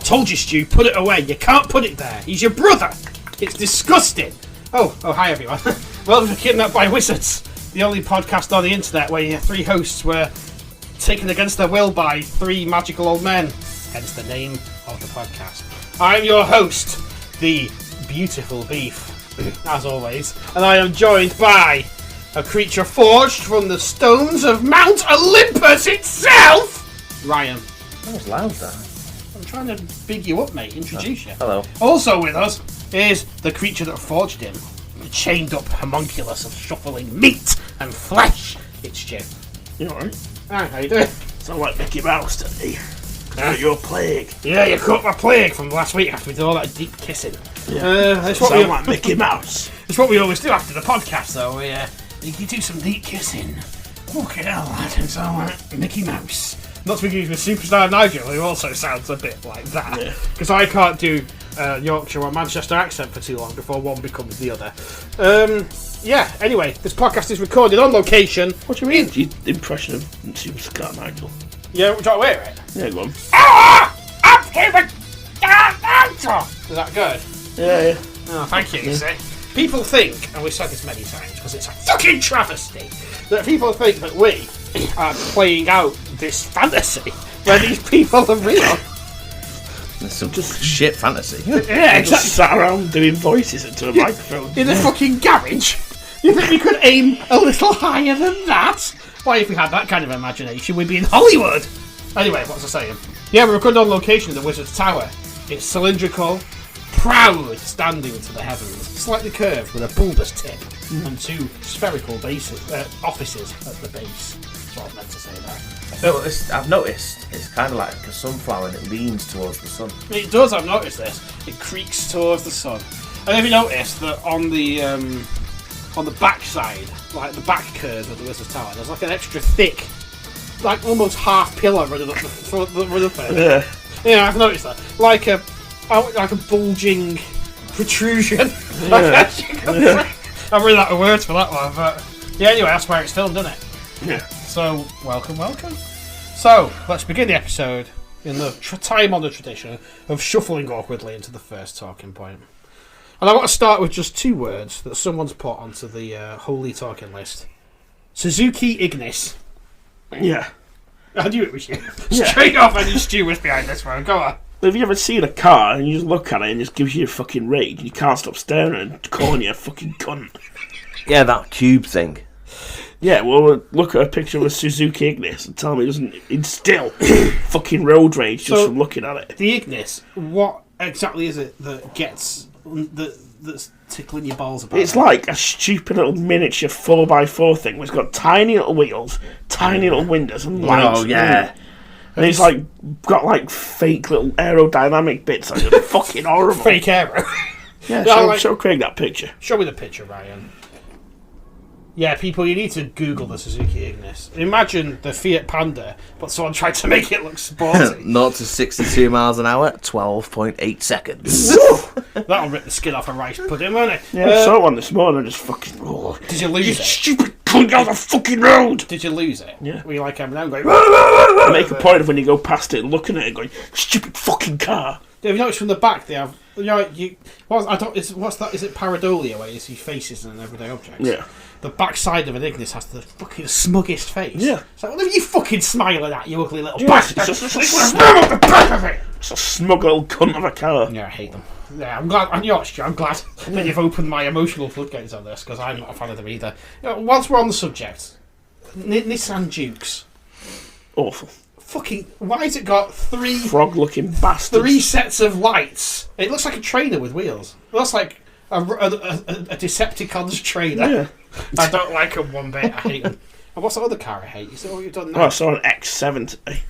Told you, Stu, put it away. You can't put it there. He's your brother. It's disgusting. Oh, hi everyone. Welcome to Kidnapped by Wizards, the only podcast on the internet where your three hosts were taken against their will by three magical old men. Hence the name of the podcast. I'm your host, the beautiful Beef, as always, and I am joined by a creature forged from the stones of Mount Olympus itself, Ryan. That was loud, that. I'm trying to big you up, mate. Introduce you. Hello. Also with us is the creature that forged him, the chained up homunculus of shuffling meat and flesh. It's Jim. You alright? Hi, how you doing? Sound like Mickey Mouse to me. Your plague. Yeah, you caught my plague from last week after we did all that deep kissing. Yeah. That's what Sound like Mickey Mouse. It's what we always do after the podcast, though. You do some deep kissing. Fucking hell, lad. It's all like Mickey Mouse. Not to be confused with Superstar Nigel, who also sounds a bit like that. Because I can't do Yorkshire or Manchester accent for too long before one becomes the other. Anyway, this podcast is recorded on location. What do you mean? Your impression of Superstar Nigel? Yeah, do you want to wear it? Yeah, go on. I'm Keepin-It! Is that good? Yeah. Oh, thank you, you see. People think, and we've said this many times because it's a fucking travesty, that people think that we are playing out this fantasy where these people are real. There's some just shit fantasy. Yeah, Just exactly. sat around doing voices into a microphone. In a fucking garage. You think we could aim a little higher than that? Why, if we had that kind of imagination, we'd be in Hollywood. Anyway, what's I saying? Yeah, we're recording on location at the Wizard's Tower. It's cylindrical, proud, standing to the heavens, slightly curved with a bulbous tip, and two spherical offices at the base. That's what I was meant to say there. I've noticed it's kind of like a sunflower and it leans towards the sun. It does, I've noticed this. It creaks towards the sun. And have you noticed that on the back side, like the back curve of the Wizard's Tower, there's like an extra thick, like almost half pillar running up the front of it. Yeah, I've noticed that. Like a bulging protrusion. I'm really out of words for that one, but yeah. Anyway, that's where it's filmed, isn't it? Yeah. So welcome. So let's begin the episode in the time-honoured tradition of shuffling awkwardly into the first talking point. And I want to start with just two words that someone's put onto the holy talking list. Suzuki Ignis. Yeah. I knew it was you. Yeah. Straight off, I knew Stu was behind this one. Go on. Have you ever seen a car and you just look at it and it just gives you a fucking rage and you can't stop staring and calling you a fucking cunt? Yeah, that cube thing. Yeah, well, look at a picture of a Suzuki Ignis and tell me it doesn't instill fucking road rage just from looking at it. The Ignis, what exactly is it that gets... that's tickling your balls about? It's like a stupid little miniature 4x4 thing where it's got tiny little wheels, tiny little windows and lights. Oh, yeah. And it's like got like fake little aerodynamic bits on it. Fucking horrible. Fake aero. Yeah, show Craig that picture. Show me the picture, Ryan. Yeah, people, you need to Google the Suzuki Ignis. Imagine the Fiat Panda, but someone tried to make it look sporty. 0 to 62 miles an hour, 12.8 seconds. That'll rip the skin off a rice pudding, won't it? Yeah, I saw one this morning and just fucking... Oh, Did you lose you it? stupid cunt, get off the fucking road! Did you lose it? Yeah. Were you like Eminem going... I make a point of when you go past it, looking at it going, stupid fucking car. Have you noticed from the back they have... What's that? Is it pareidolia where you see faces and everyday objects? Yeah. The back side of an Ignis has the fucking smuggest face. Yeah. It's like, what are you fucking smiling at, you ugly little Yeah, bastard? it's a smug little cunt of a car. Yeah, I hate them. Yeah, I'm glad. I'm glad that you've opened my emotional floodgates on this because I'm not a fan of them either. You know, whilst we're on the subject, Nissan Jukes. Awful. Fucking. Why has it got three frog-looking bastards? 3 sets of lights? It looks like a trainer with wheels. It looks like a Decepticon's trainer. Yeah. I don't like them one bit. I hate them. And what's the other car I hate? Is that what you've done now? Oh, I saw an X7 today.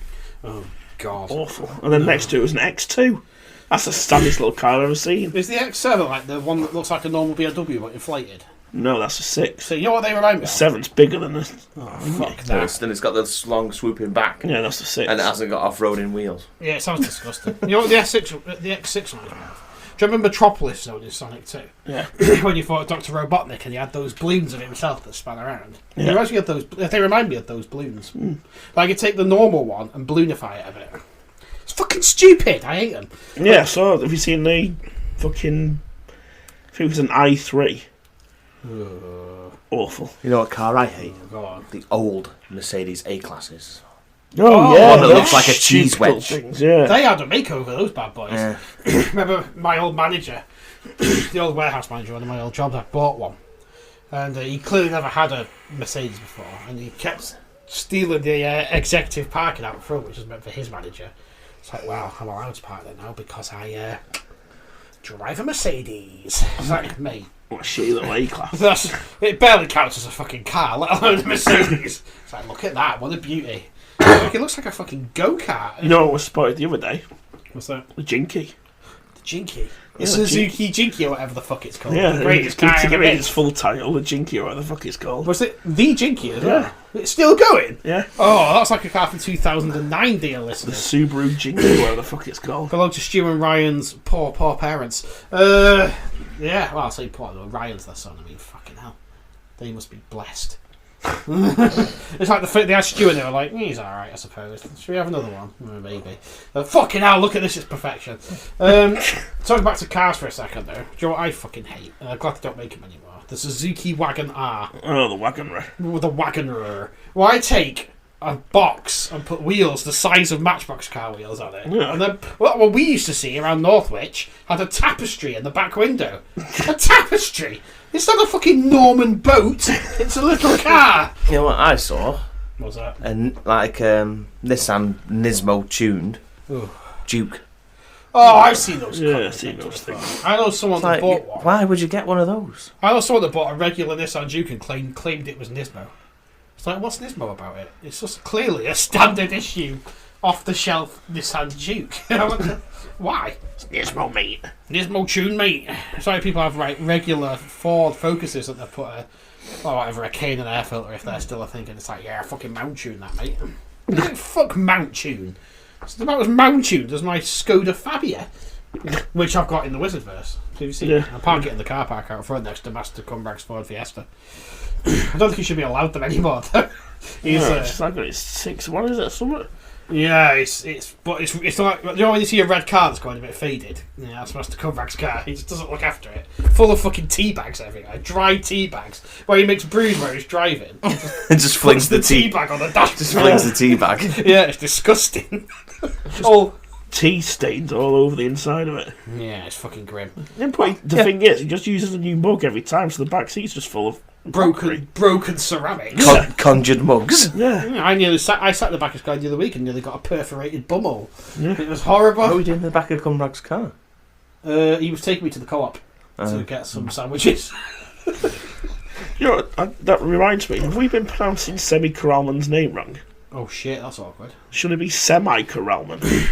Oh, God. Awful. And then next to it was an X2. That's the standest little car I've ever seen. Is the X7 like the one that looks like a normal BMW but inflated? No, that's a 6. So you know what they remind me of? 7's bigger than this. Oh, fuck that. And it's got this long swooping back. Yeah, that's a 6. And it hasn't got off-roading wheels. Yeah, it sounds disgusting. You know what the X6 reminds me of? Do you remember Metropolis zone in Sonic 2? Yeah. When you fought Dr. Robotnik and he had those balloons of himself that span around. Yeah. It reminds me of those. They remind me of those balloons. Like you take the normal one and balloonify it a bit. It's fucking stupid. I hate them. Yeah, so have you seen the fucking... I think it was an i3. Awful. You know what car I hate? Go on. The old Mercedes A-classes. Oh, yeah. One that looks like a cheese wedge. Things, yeah. They had a makeover, those bad boys. Yeah. Remember my old manager, the old warehouse manager on my old job, that bought one. And he clearly never had a Mercedes before. And he kept stealing the executive parking out front, which was meant for his manager. It's like, well, I'm allowed to park there now because I drive a Mercedes. It's like, mate. What a shitty little A-class. It barely counts as a fucking car, let alone a Mercedes. It's like, look at that, what a beauty. Like, it looks like a fucking go-kart. You know what was spotted the other day? What's that? The Jinky. The Jinky? The Yeah, Suzuki Jinky or whatever the fuck it's called. Yeah, The greatest car to ever give it made. its full title, the Jinky or whatever the fuck it's called. Was it the Jinky as well? Yeah. It's still going? Yeah. Oh, that's like a car from 2009, dear The listeners. Subaru Jingle, whatever the fuck it's called. Belonged to Stu and Ryan's poor parents. Yeah, well, I'll say poor. Ryan's their son. I mean, fucking hell. They must be blessed. It's like they had Stu and they were like, he's alright, I suppose. Should we have another one? Maybe. Fucking hell, look at this, it's perfection. Talking back to cars for a second, though. Do you know what I fucking hate? I'm glad they don't make them anymore. The Suzuki Wagon R. Oh, the Wagoner. With the Wagoner. Why take a box and put wheels the size of Matchbox car wheels on it? Yeah. And then what we used to see around Northwich had a tapestry in the back window. A tapestry! It's not a fucking Norman boat. It's a little car. You know what I saw? What's that? And Nissan Nismo tuned Ooh. Juke. Oh, I've seen those. Yeah, cars I've seen those things. I know someone that Like, bought one. why would you get one of those? I know someone that bought a regular Nissan Juke and claimed it was Nismo. It's like, what's Nismo about it? It's just clearly a standard issue, off-the-shelf Nissan Juke. Why? It's Nismo, mate. Nismo tune, mate. Sorry, people have regular Ford Focuses that they put a cane and air filter if they're still a thing, and it's like, yeah, fucking mount tune that, mate. Fuck mount tune. It's about as mount tuned as my Skoda Fabia, which I've got in the Wizardverse. Have you seen it? I park it in the car park out front next to Master Cumbrack's Ford Fiesta. I don't think he should be allowed them anymore, though. It's like it's 6. What is it? Something? Yeah, it's like, you know when you see a red car that's going a bit faded? Yeah, that's Master Cumbrack's car. He just doesn't look after it. Full of fucking tea bags everywhere. Dry tea bags. Where he makes brews where he's driving. Just flings the tea bag on the dash. Just flings the tea bag. Yeah, it's disgusting. Oh, Tea stains all over the inside of it. yeah, it's fucking grim. The thing is, he just uses a new mug every time, so the back seat's just full of Broken ceramics. Conjured mugs. Yeah. Yeah, I sat in the back of his car the other week and nearly got a perforated bumhole. Yeah. It was horrible. What are we doing in the back of Cumbrack's car? He was taking me to the co-op to get some sandwiches. You know, that reminds me, have we been pronouncing Semi Corralman's name wrong? Oh shit, that's awkward. Should it be Semi Corralman?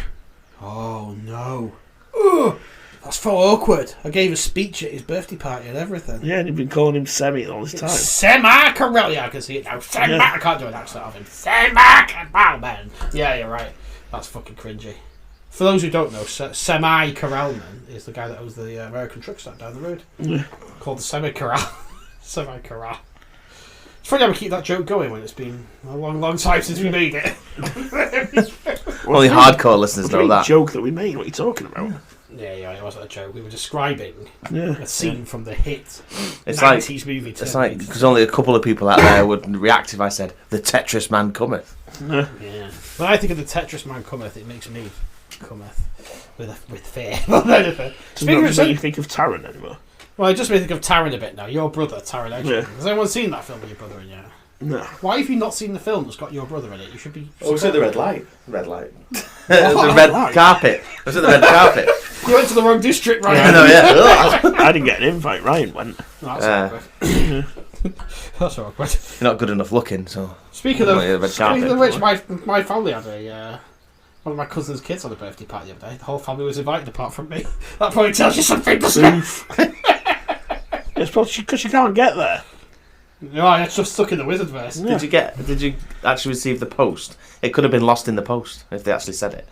Oh no. Ugh, that's so awkward. I gave a speech at his birthday party and everything. Yeah, and you've been calling him Semi all this time. Semi-Corral. Yeah, I can see it now. I can't do an accent of him. Semi-Corralman. Yeah, you're right. That's fucking cringy. For those who don't know, Semi-Corralman is the guy that owns the American truck stop down the road. Yeah. Called the Semi-Corral. Semi-Corral. It's funny how we keep that joke going when it's been a long time since we made it. Only hardcore listeners know that. Joke that we made. What are you talking about? Yeah, it wasn't a joke. We were describing Yeah. a scene from the hit It's 90s movie. It's like, because only a couple of people out there would react if I said, the Tetris man cometh. Yeah. Yeah. When I think of the Tetris man cometh, it makes me cometh with fear. Doesn't that make you think of Taran anymore? Well, it just made me think of Taran a bit now. Your brother, Taran Edgerton. Yeah. Has anyone seen that film with your brother in it? No. Why have you not seen the film that's got your brother in it? You should be... Oh, was it the red light? Red light. Oh, the red light. carpet. Was it the red carpet? You went to the wrong district, right? I know, yeah. I didn't get an invite. Ryan went. That's awkward. That's awkward. You're not good enough looking, so... Speaking Only the red of which, carpet. my family had one of my cousin's kids on a birthday party the other day. The whole family was invited apart from me. That probably tells you something, doesn't it? It's probably because you can't get there. No, I just stuck in the Wizardverse. Yeah. Did you actually receive the post? It could have been lost in the post if they actually said it.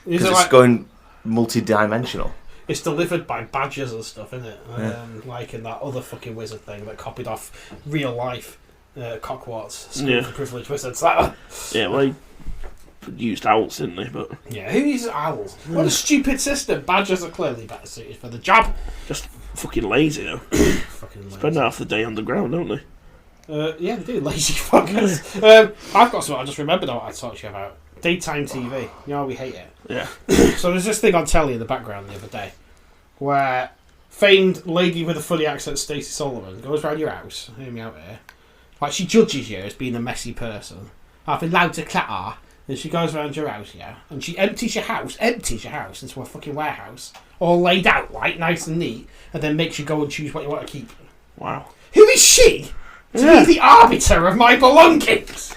Because it's going multi-dimensional. It's delivered by badgers and stuff, isn't it? Yeah. Like in that other fucking wizard thing that copied off real life cockwarts. Yeah. Privileged wizards. That one. Yeah, well, used owls, didn't they? But yeah, who uses owls? What a stupid system. Badgers are clearly better suited for the job. just fucking lazy, though. Fucking lazy. Spend half the day on the ground, don't they? Yeah, they do, lazy fuckers. I've got something I just remembered what I talked to you about. Daytime TV. You know how we hate it. Yeah. So there's this thing on telly in the background the other day where famed lady with a funny accent Stacey Solomon goes round your house, hear me out here, like she judges you as being a messy person, having loads of clutter, and she goes round your house, yeah, and she empties your house into a fucking warehouse, all laid out, like, nice and neat, and then makes you go and choose what you want to keep. Wow. Who is she to be the arbiter of my belongings?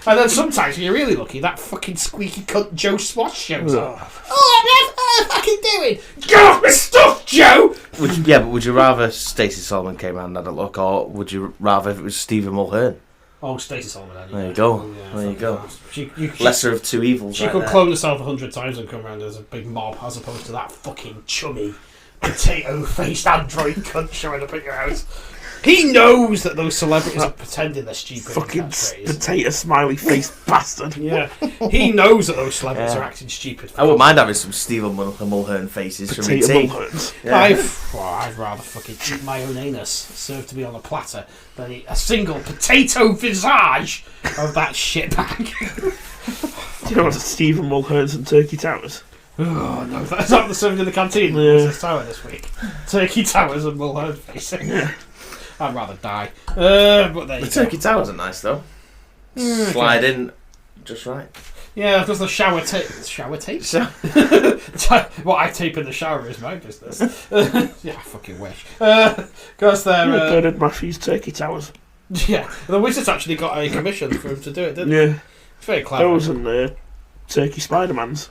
And then sometimes, if you're really lucky, that fucking squeaky cunt Joe Swash shows up. Oh, what am I fucking doing? Get off my stuff, Joe! Would you rather Stacey Solomon came out and had a look, or would you rather if it was Stephen Mulhern? Oh, Stacey Solomon. There you go. Oh, yeah, there you go. She, Lesser of two evils. She right could there. clone herself 100 times and come around as a big mob, as opposed to that fucking chummy, potato-faced android cunt showing up at your house. He knows that those celebrities are pretending they're stupid. Fucking potato smiley face bastard. Yeah. He knows that those celebrities are acting stupid. I wouldn't mind having some Stephen Mulhern faces from Potato ET. Mulherns. Yeah. I'd rather fucking eat my own anus served to me on a platter than eat a single potato visage of that shitbag. Do you know what's Stephen Mulhern's and Turkey Towers? Oh no, that's not the served in the canteen. Yeah. This tower this week. Turkey towers and Mulhern facing. Yeah. I'd rather die. But there you The go. Turkey Towers are nice though. Slide in just right. Yeah, because the shower tape. What I tape in the shower is my business. Yeah, I fucking wish. Because they're. Bernard Matthews Turkey Towers. Yeah, the Wizards actually got a commission for him to do it, didn't they? Yeah. It's very clever. Those and Turkey Spider-Mans.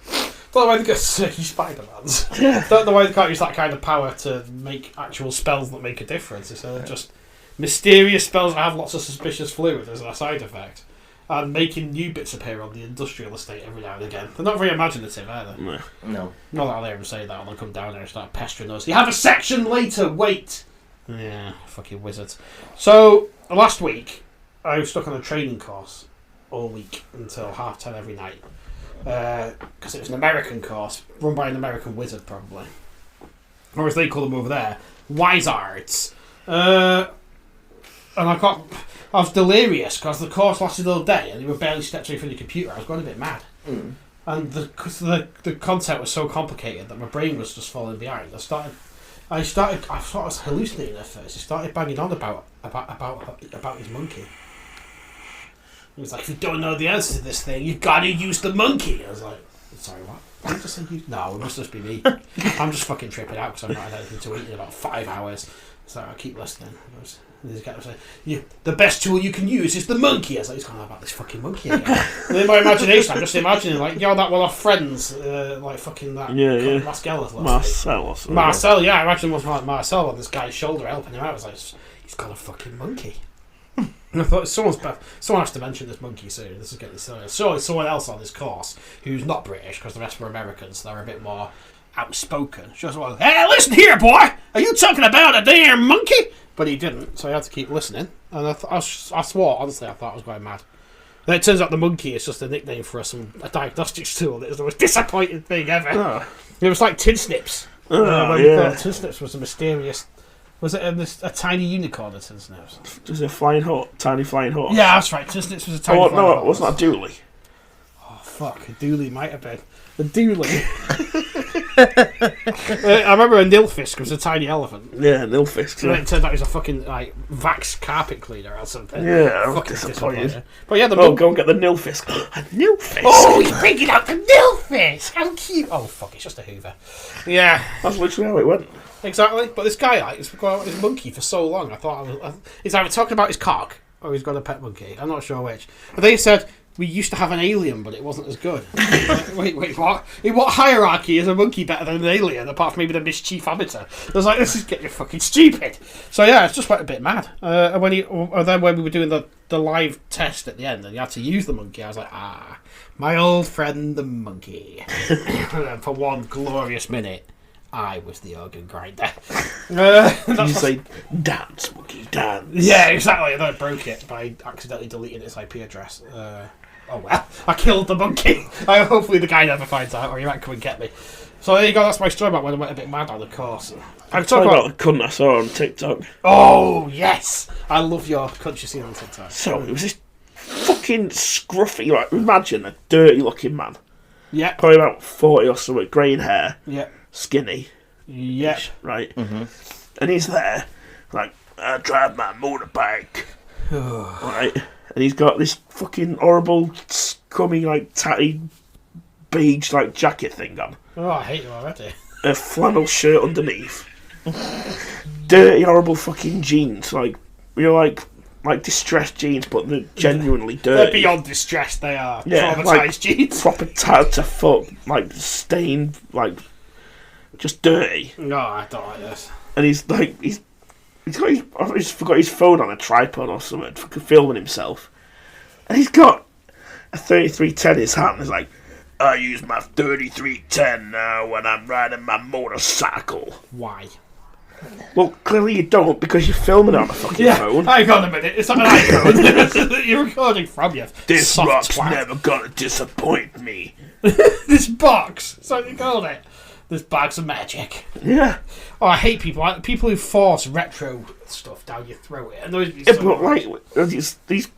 Don't know why they get Turkey Spider-Mans. Yeah. Don't know why they can't use that kind of power to make actual spells that make a difference. Instead of just mysterious spells that have lots of suspicious fluid as a side effect. And making new bits appear on the industrial estate every now and again. They're not very imaginative, are they? No. Not that I'll ever say that when they come down there and start pestering us. You have a section later, wait! Yeah, fucking wizards. So, last week, I was stuck on a training course all week until 10:30 every night. Because it was an American course, run by an American wizard, probably. Or as they call them over there, wizards. And I was delirious because the course lasted all day and you were barely stepped away from the computer. I was going a bit mad. And the content was so complicated that my brain was just falling behind. I thought I was hallucinating at first. He started banging on about his monkey. He was like, if you don't know the answer to this thing, you've got to use the monkey. I was like, sorry, what? Did I just say you? No, it must just be me. I'm just fucking tripping out because I've not had anything to eat in about 5 hours. So I keep listening. This guy was like, the best tool you can use is the monkey. I was like, he's going on about this fucking monkey again. And in my imagination, I'm just imagining, like, that one off Friends, like fucking that. Yeah. Marcel, yeah, I imagine it was like Marcel on this guy's shoulder helping him out. I was like, he's got a fucking monkey. And I thought someone has to mention this monkey soon. This is getting serious. So someone else on this course who's not British because the rest were Americans. They're a bit more outspoken. She was like, "Hey, listen here, boy. Are you talking about a damn monkey?" But he didn't, so I had to keep listening. And I swore, honestly, I thought I was going mad. Then it turns out the monkey is just a nickname for a diagnostics tool. It was the most disappointing thing ever. Oh. It was like tin snips. When we thought tin snips was a mysterious. Was it a tiny unicorn in tin snips? Was it a tiny flying horse? Yeah, that's right. Tin snips was a tiny. No, it wasn't a dooley. Oh fuck, a dooley might have been. A dooley. I remember a nilfisk was a tiny elephant. Yeah, nilfisk. And then it turns out he was a fucking Vax carpet cleaner or something. Yeah, I'm fucking disappointed. But yeah, go and get the nilfisk. A nilfisk. Oh, he's bringing out the nilfisk. How cute. Oh fuck, it's just a Hoover. Yeah, that's literally how it went. Exactly. But this guy, he's got his monkey for so long. I thought he's either talking about his cock or he's got a pet monkey. I'm not sure which. But they said we used to have an alien, but it wasn't as good. Wait, what? In what hierarchy is a monkey better than an alien, apart from maybe the Mischief amateur? I was like, this is getting fucking stupid. So yeah, it just went a bit mad. And then when we were doing the live test at the end, and you had to use the monkey, I was like, my old friend the monkey. And then for one glorious minute, I was the organ grinder. You say, dance, monkey, dance. Yeah, exactly. And then I broke it by accidentally deleting its IP address. oh well, I killed the monkey. Hopefully the guy never finds out, or he might come and get me. So there you go, that's my story about when I went a bit mad on the course. I'm talking about the cunt I saw on TikTok. Oh, yes! I love your cunt you seen on TikTok. So, it was this fucking scruffy, like, imagine a dirty looking man. Yeah. Probably about 40 or something, grey hair. Yeah. Skinny. Yeah. Right? Mm-hmm. And he's there, like, I drive my motorbike. Right? And he's got this fucking horrible, scummy, like, tatty, beige, like, jacket thing on. Oh, I hate you already. A flannel shirt underneath. Dirty, horrible fucking jeans. Like, like distressed jeans, but they're genuinely dirty. They're beyond distressed, they are. Yeah, traumatised like, jeans. Proper tattered to fuck. Like, stained, like, just dirty. No, I don't like this. And he's forgot his phone on a tripod or something for filming himself. And he's got a 3310 in his hand, and he's like, I use my 3310 now when I'm riding my motorcycle. Why? Well, clearly you don't, because you're filming it on a fucking phone. Hang on a minute, it's not an iPhone that you're recording from, you This soft rock's twat. never gonna disappoint me. This box, that's what you called it. This bag's of magic. Yeah. Oh, I hate people. Like people who force retro stuff down your throat. It annoys me so but much. like, these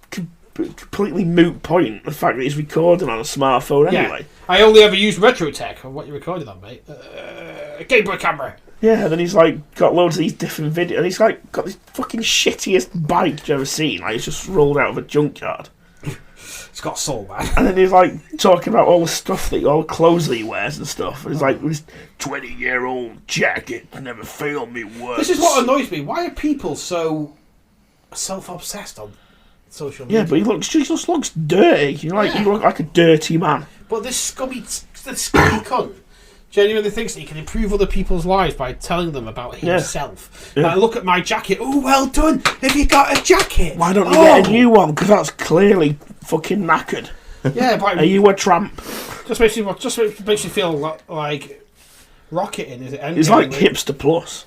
completely moot point the fact that he's recording on a smartphone anyway. I only ever use retro tech. What you recorded on, mate? A Game Boy camera. Yeah, and then he's like got loads of these different videos, and he's like got this fucking shittiest bike you've ever seen. Like, it's just rolled out of a junkyard. It's got soul, man. And then he's like talking about all the stuff all the clothes that he wears and stuff. And he's like, this 20-year-old jacket never failed me once. This is what annoys me. Why are people so self-obsessed on social media? Yeah, but he just looks dirty. You look like a dirty man. But this scummy cunt genuinely thinks that he can improve other people's lives by telling them about himself. Yeah. Like, look at my jacket. Oh, well done. Have you got a jacket? Why don't you get a new one? Because that's clearly fucking knackered. Yeah, but are you a tramp? Just makes you feel like rocketing. Is it? He's like hipster plus.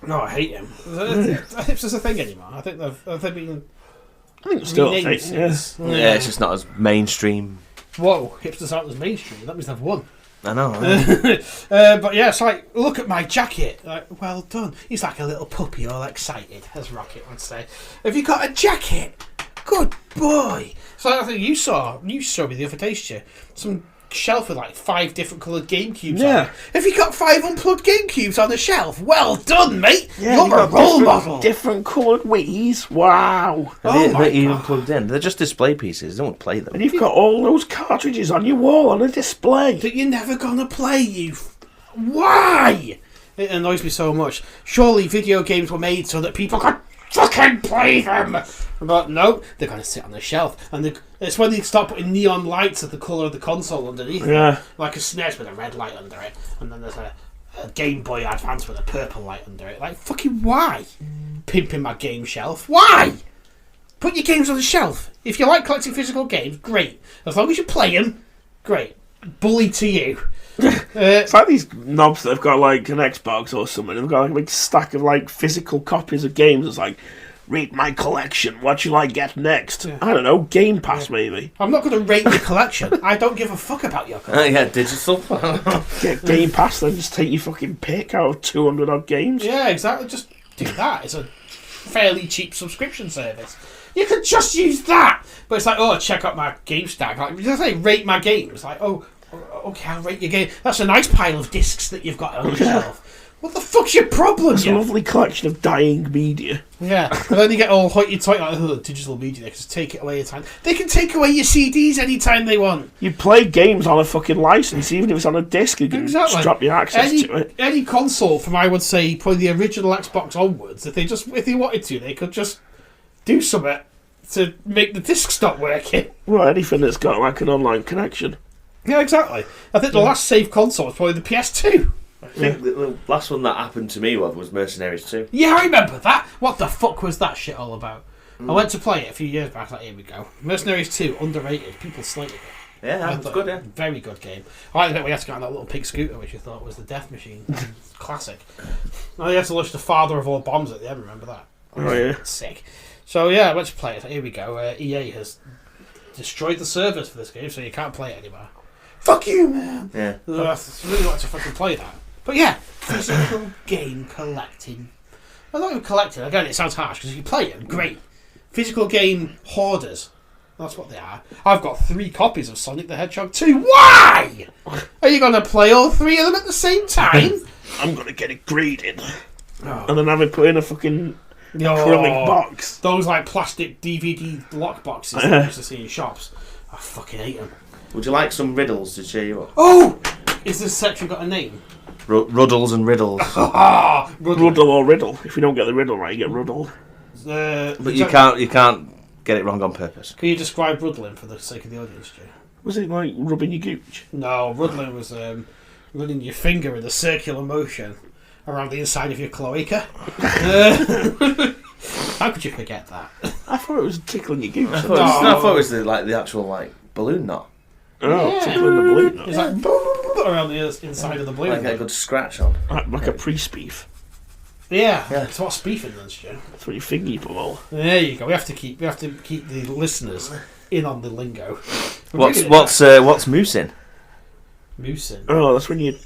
No, I hate him. Hipster's a thing anymore. I think they've been. I think it's still a thing. Yeah, it's just not as mainstream. Whoa, hipsters aren't as mainstream. That means they've won. I know. But yeah, it's like, look at my jacket. Like, well done. He's like a little puppy, all excited, as Rocket would say. Have you got a jacket? Good boy. So I think you showed me the other day, didn't you? Some shelf with like 5 different coloured GameCubes on it. Have you got 5 unplugged GameCubes on the shelf? Well done, mate. Yeah, you're a role model. Different coloured Wii's. Wow. They're even plugged in. They're just display pieces. Don't play them. And you've got all those cartridges on your wall on a display. That you're never gonna play, Why? It annoys me so much. Surely video games were made so that people could fucking play them. But no, they're going to sit on the shelf. And it's when they start putting neon lights of the colour of the console underneath it. Like a SNES with a red light under it. And then there's a Game Boy Advance with a purple light under it. Like, fucking why? Pimping my game shelf. Why? Put your games on the shelf. If you like collecting physical games, great. As long as you play them, great. Bully to you. It's like these knobs that have got like an Xbox or something. They've got like a big stack of like physical copies of games. It's like, rate my collection. What shall I get next? Yeah. I don't know. Game Pass, maybe. I'm not going to rate your collection. I don't give a fuck about your collection. Yeah, digital. Get Game Pass, then just take your fucking pick out of 200 odd games. Yeah, exactly. Just do that. It's a fairly cheap subscription service. You could just use that. But it's like, oh, check out my game stack. Like, just say rate my games. Like, oh, okay, I'll rate your game. That's a nice pile of discs that you've got on your shelf. What the fuck's your problem? It's a lovely collection of dying media. Yeah, and then you get all hoity-toity like, digital media. They can just take it away anytime. They can take away your CDs anytime they want. You play games on a fucking license, even if it's on a disc. You can just drop your access to it. Any console from, I would say, probably the original Xbox onwards, if they wanted to, they could just do something to make the disc stop working. Well, anything that's got like an online connection. Yeah, exactly. I think the last safe console was probably the PS2. I think the last one that happened to me was Mercenaries 2. Yeah, I remember that. What the fuck was that shit all about? I went to play it a few years back. Like, here we go. Mercenaries 2, underrated. People slated it. Yeah, that was good, yeah. Very good game. I like the bit we had to get on that little pig scooter, which I thought was the death machine. Classic. Now you had to launch the father of all bombs at the end, remember that? Oh, yeah. Sick. So, yeah, I went to play it. Here we go. EA has destroyed the servers for this game, so you can't play it anymore. Fuck you, man. Yeah. I really like to fucking play that. But yeah, physical game collecting. Well, not even collecting. Again, it sounds harsh because if you play it, great. Physical game hoarders. That's what they are. I've got 3 copies of Sonic the Hedgehog 2. Why? Are you going to play all 3 of them at the same time? I'm going to get it graded. And then have it put in a fucking acrylic box. Those like plastic DVD lock boxes that I used to see in shops. I fucking hate them. Would you like some riddles to cheer you up? Oh! Is this section got a name? Ruddles and riddles. Ruddle or riddle. If you don't get the riddle right, you get ruddled. But you can't get it wrong on purpose. Can you describe ruddling for the sake of the audience, Joe? Was it like rubbing your gooch? No, ruddling was running your finger in a circular motion around the inside of your cloaca. How could you forget that? I thought it was tickling your gooch. I thought it was the actual balloon knot. Oh, tickling the balloon knot. It's like around the inside of the balloon. Like a good scratch on. Like a pre-speef. Yeah. It's what speefing does, Joe. That's what you finger you pull. There you go. We have to keep the listeners in on the lingo. What's moosing? Moosing. Oh, that's when you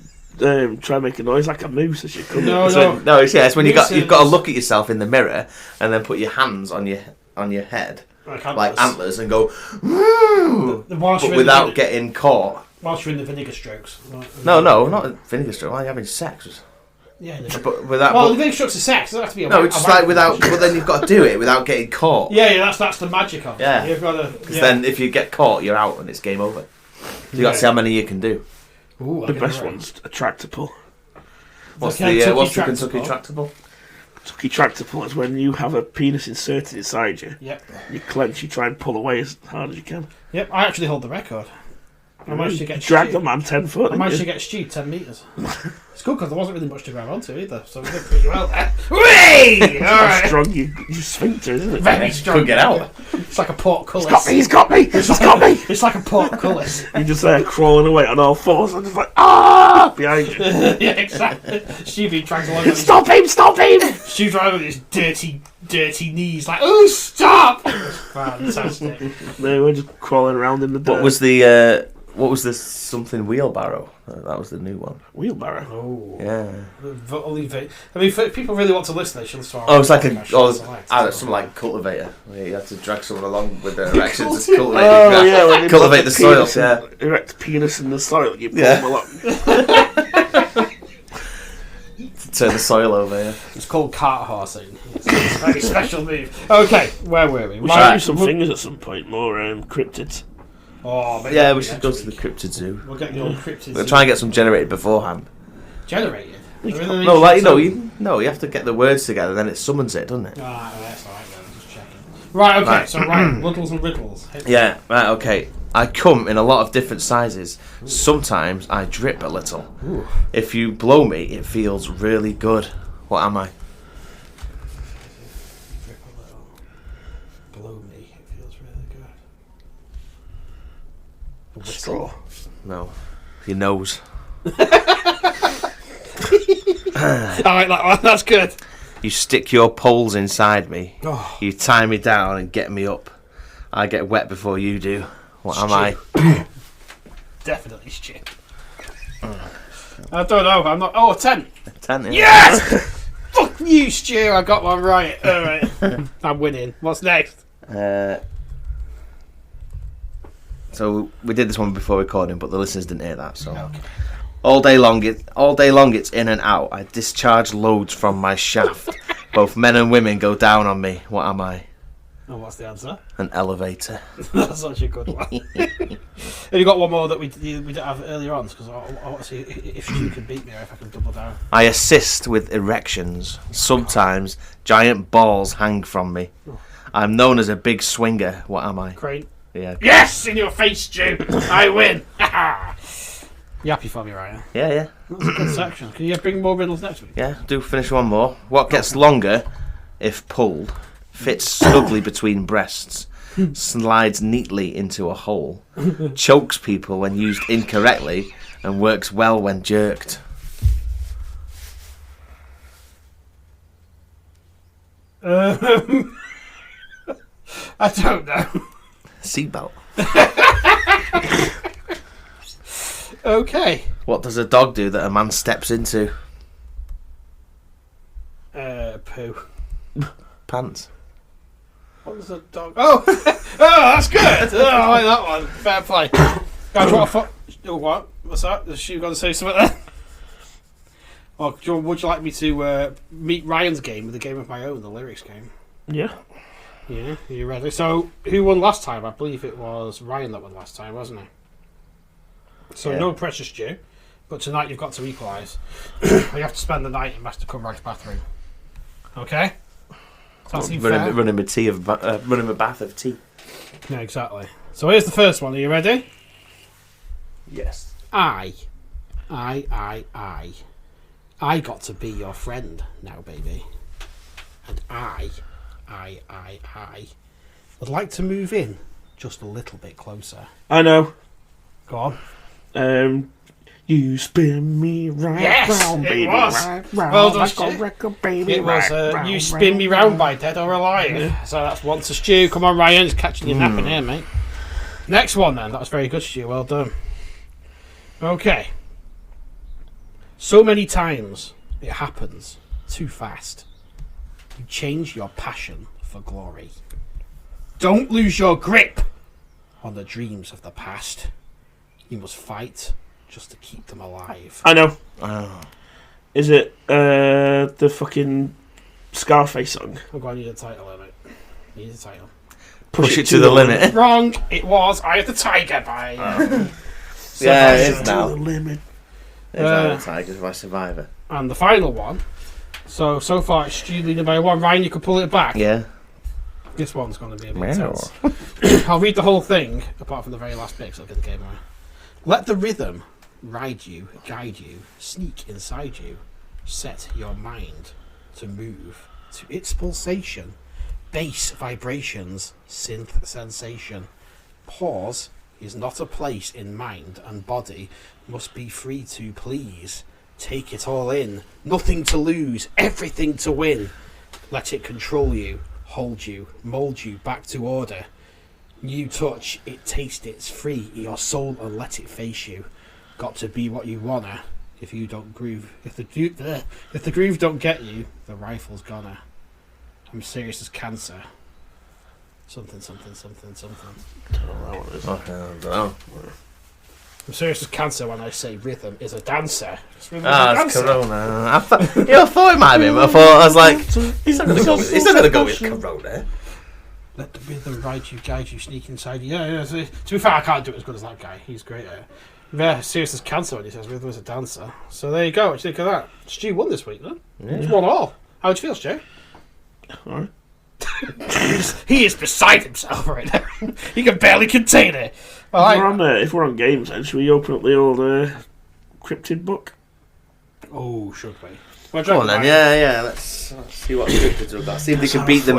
try and make a noise like a moose as you come. It's when you've got to look at yourself in the mirror and then put your hands on your head like antlers and go but without getting caught. Whilst you're in the vinegar strokes. No, not vinegar stroke. Why are you having sex? Yeah, but without. Well, the vinegar strokes are sex. It doesn't have to be. It's just like without. But then you've got to do it without getting caught. Yeah, that's the magic of it. Yeah, you've got to. Because then if you get caught, you're out and it's game over. You got to see how many you can do. Ooh, the best one's a tractable. What's the Kentucky tractable? Kentucky tractable is when you have a penis inserted inside you. Yep. You clench, you try and pull away as hard as you can. Yep, I actually hold the record. I managed to get drag the man 10 foot. I managed to get Stu 10 metres. It's good because there wasn't really much to grab onto either, so we did pretty well there. Whee! Alright. Strong your sphincter, isn't it? Very strong. Couldn't get out. It's like a portcullis. He's got me! It's like a portcullis. You're just there crawling away on all fours and just like, ah! Behind you. Yeah, exactly. Stu being dragged along. Stop him! Stu driving with his dirty knees, like, oh, stop! Fantastic. No, we're just crawling around in the dirt. What was this something wheelbarrow? That was the new one. Wheelbarrow? Oh. Yeah. I mean, if people really want to listen, they should listen to our it's like something like cultivator. Where you have to drag someone along with their erections to cultivate the soil. Yeah. Erect penis in the soil, you pull them along. Turn the soil over, yeah. It's called cart horsing. It's a very special move. Okay, where were we? We should do some fingers at some point, more cryptids. Oh, yeah, we should go to the Cryptid Zoo. We'll get the old Cryptid We'll try and get some generated beforehand. Generated? No, you have to get the words together, then it summons it, doesn't it? Ah, that's alright then, I'm just checking. Right, okay, so riddles and riddles. Yeah, right, okay. I come in a lot of different sizes. Ooh. Sometimes I drip a little. Ooh. If you blow me, it feels really good. What am I? Drip a little. Blow me, it feels really good. A straw. No. Your nose. Alright, that one, that's good. You stick your poles inside me. Oh. You tie me down and get me up. I get wet before you do. What am I? Definitely Stu. I don't know. I'm not. Oh, 10. 10. Yeah. Yes. Fuck you, Stu. I got one right. All right. I'm winning. What's next? So we did this one before recording, but the listeners didn't hear that. So okay. All day long, it's in and out. I discharge loads from my shaft. Both men and women go down on me. What am I? And what's the answer? An elevator. That's such a good one. Have you got one more that we didn't have earlier on? Because I want to see if you can beat me or if I can double down. I assist with erections. Sometimes giant balls hang from me. I'm known as a big swinger. What am I? Crane. Yeah. Yes! In your face, Stu! I win! You happy for me, Ryan? Yeah. That's a good section. Can you bring more riddles next week? Yeah, do finish one more. What gets longer, if pulled, fits snugly between breasts, slides neatly into a hole, chokes people when used incorrectly, and works well when jerked? I don't know. Seatbelt. Okay. What does a dog do that a man steps into? Poo. Pants. What does a dog... Oh! Oh, that's good! Oh, I like that one. Fair play. Guys, what? What's that? Is she going to say something there? Or would you like me to meet Ryan's game with a game of my own, the lyrics game? Yeah. Yeah, are you ready? So, who won last time? I believe it was Ryan that won last time, wasn't he? So, Yeah. no pressure, Stu. But tonight you've got to equalise. You have to spend the night in Master Conrad's bathroom. Okay? Does that seem fair? Running a bath of tea. Yeah, exactly. So, here's the first one. Are you ready? Yes. I got to be your friend now, baby. And I would like to move in just a little bit closer. I know. Go on. You spin me right Yes, round, it baby. was. Right round, Well done, like Stu. a record, baby. It was right You Spin Me Round by Dead or Alive. Yeah. So that's one to Stu. Come on, Ryan. It's catching you napping here, mate. Next one, then. That was very good, Stu. Well done. Okay. So many times it happens too fast. You change your passion for glory. Don't lose your grip on the dreams of the past. You must fight just to keep them alive. I know. Oh. Is it the fucking Scarface song? I'm going to need a title of it. Need a title. Push it to the limit. Wrong. It was Eye of the Tiger by... Yeah, it is To now. the limit. It's Eye of the Tigers by Survivor. And the final one. So far it's Stu leading by one. Ryan, you can pull it back. Yeah. This one's going to be a bit Meow. intense. I'll read the whole thing, apart from the very last bit, because I'll get the game away. Let the rhythm ride you, guide you, sneak inside you. Set your mind to move to its pulsation. Bass vibrations, synth sensation. Pause is not a place in mind and body. Must be free to please. Take it all in. Nothing to lose, everything to win. Let it control you, hold you, mould you back to order. You touch it, taste it's free your soul and let it face you. Got to be what you wanna. If you don't groove, if the groove don't get you, the rifle's gonna. I'm serious as cancer. Something. I don't know what that is. Okay, I don't know. I'm serious as cancer when I say rhythm is a dancer. It's rhythm It's is a dancer. Corona. I thought it might be, but I was like, he's not going to go with Corona. Let the rhythm ride you, guide you, sneak inside you. Yeah. So, to be fair, I can't do it as good as that guy. He's great at it. Yeah, serious as cancer when he says rhythm is a dancer. So there you go. What do you think of that? Stu won this week, then. Yeah. He's won all. How'd you feel, Stu? Alright. He is beside himself right now. He can barely contain it. Well, If we're on games, then should we open up the old Cryptid book? Oh, should we? Well, Come on then, yeah. Let's see what Cryptids have got. See if they can beat the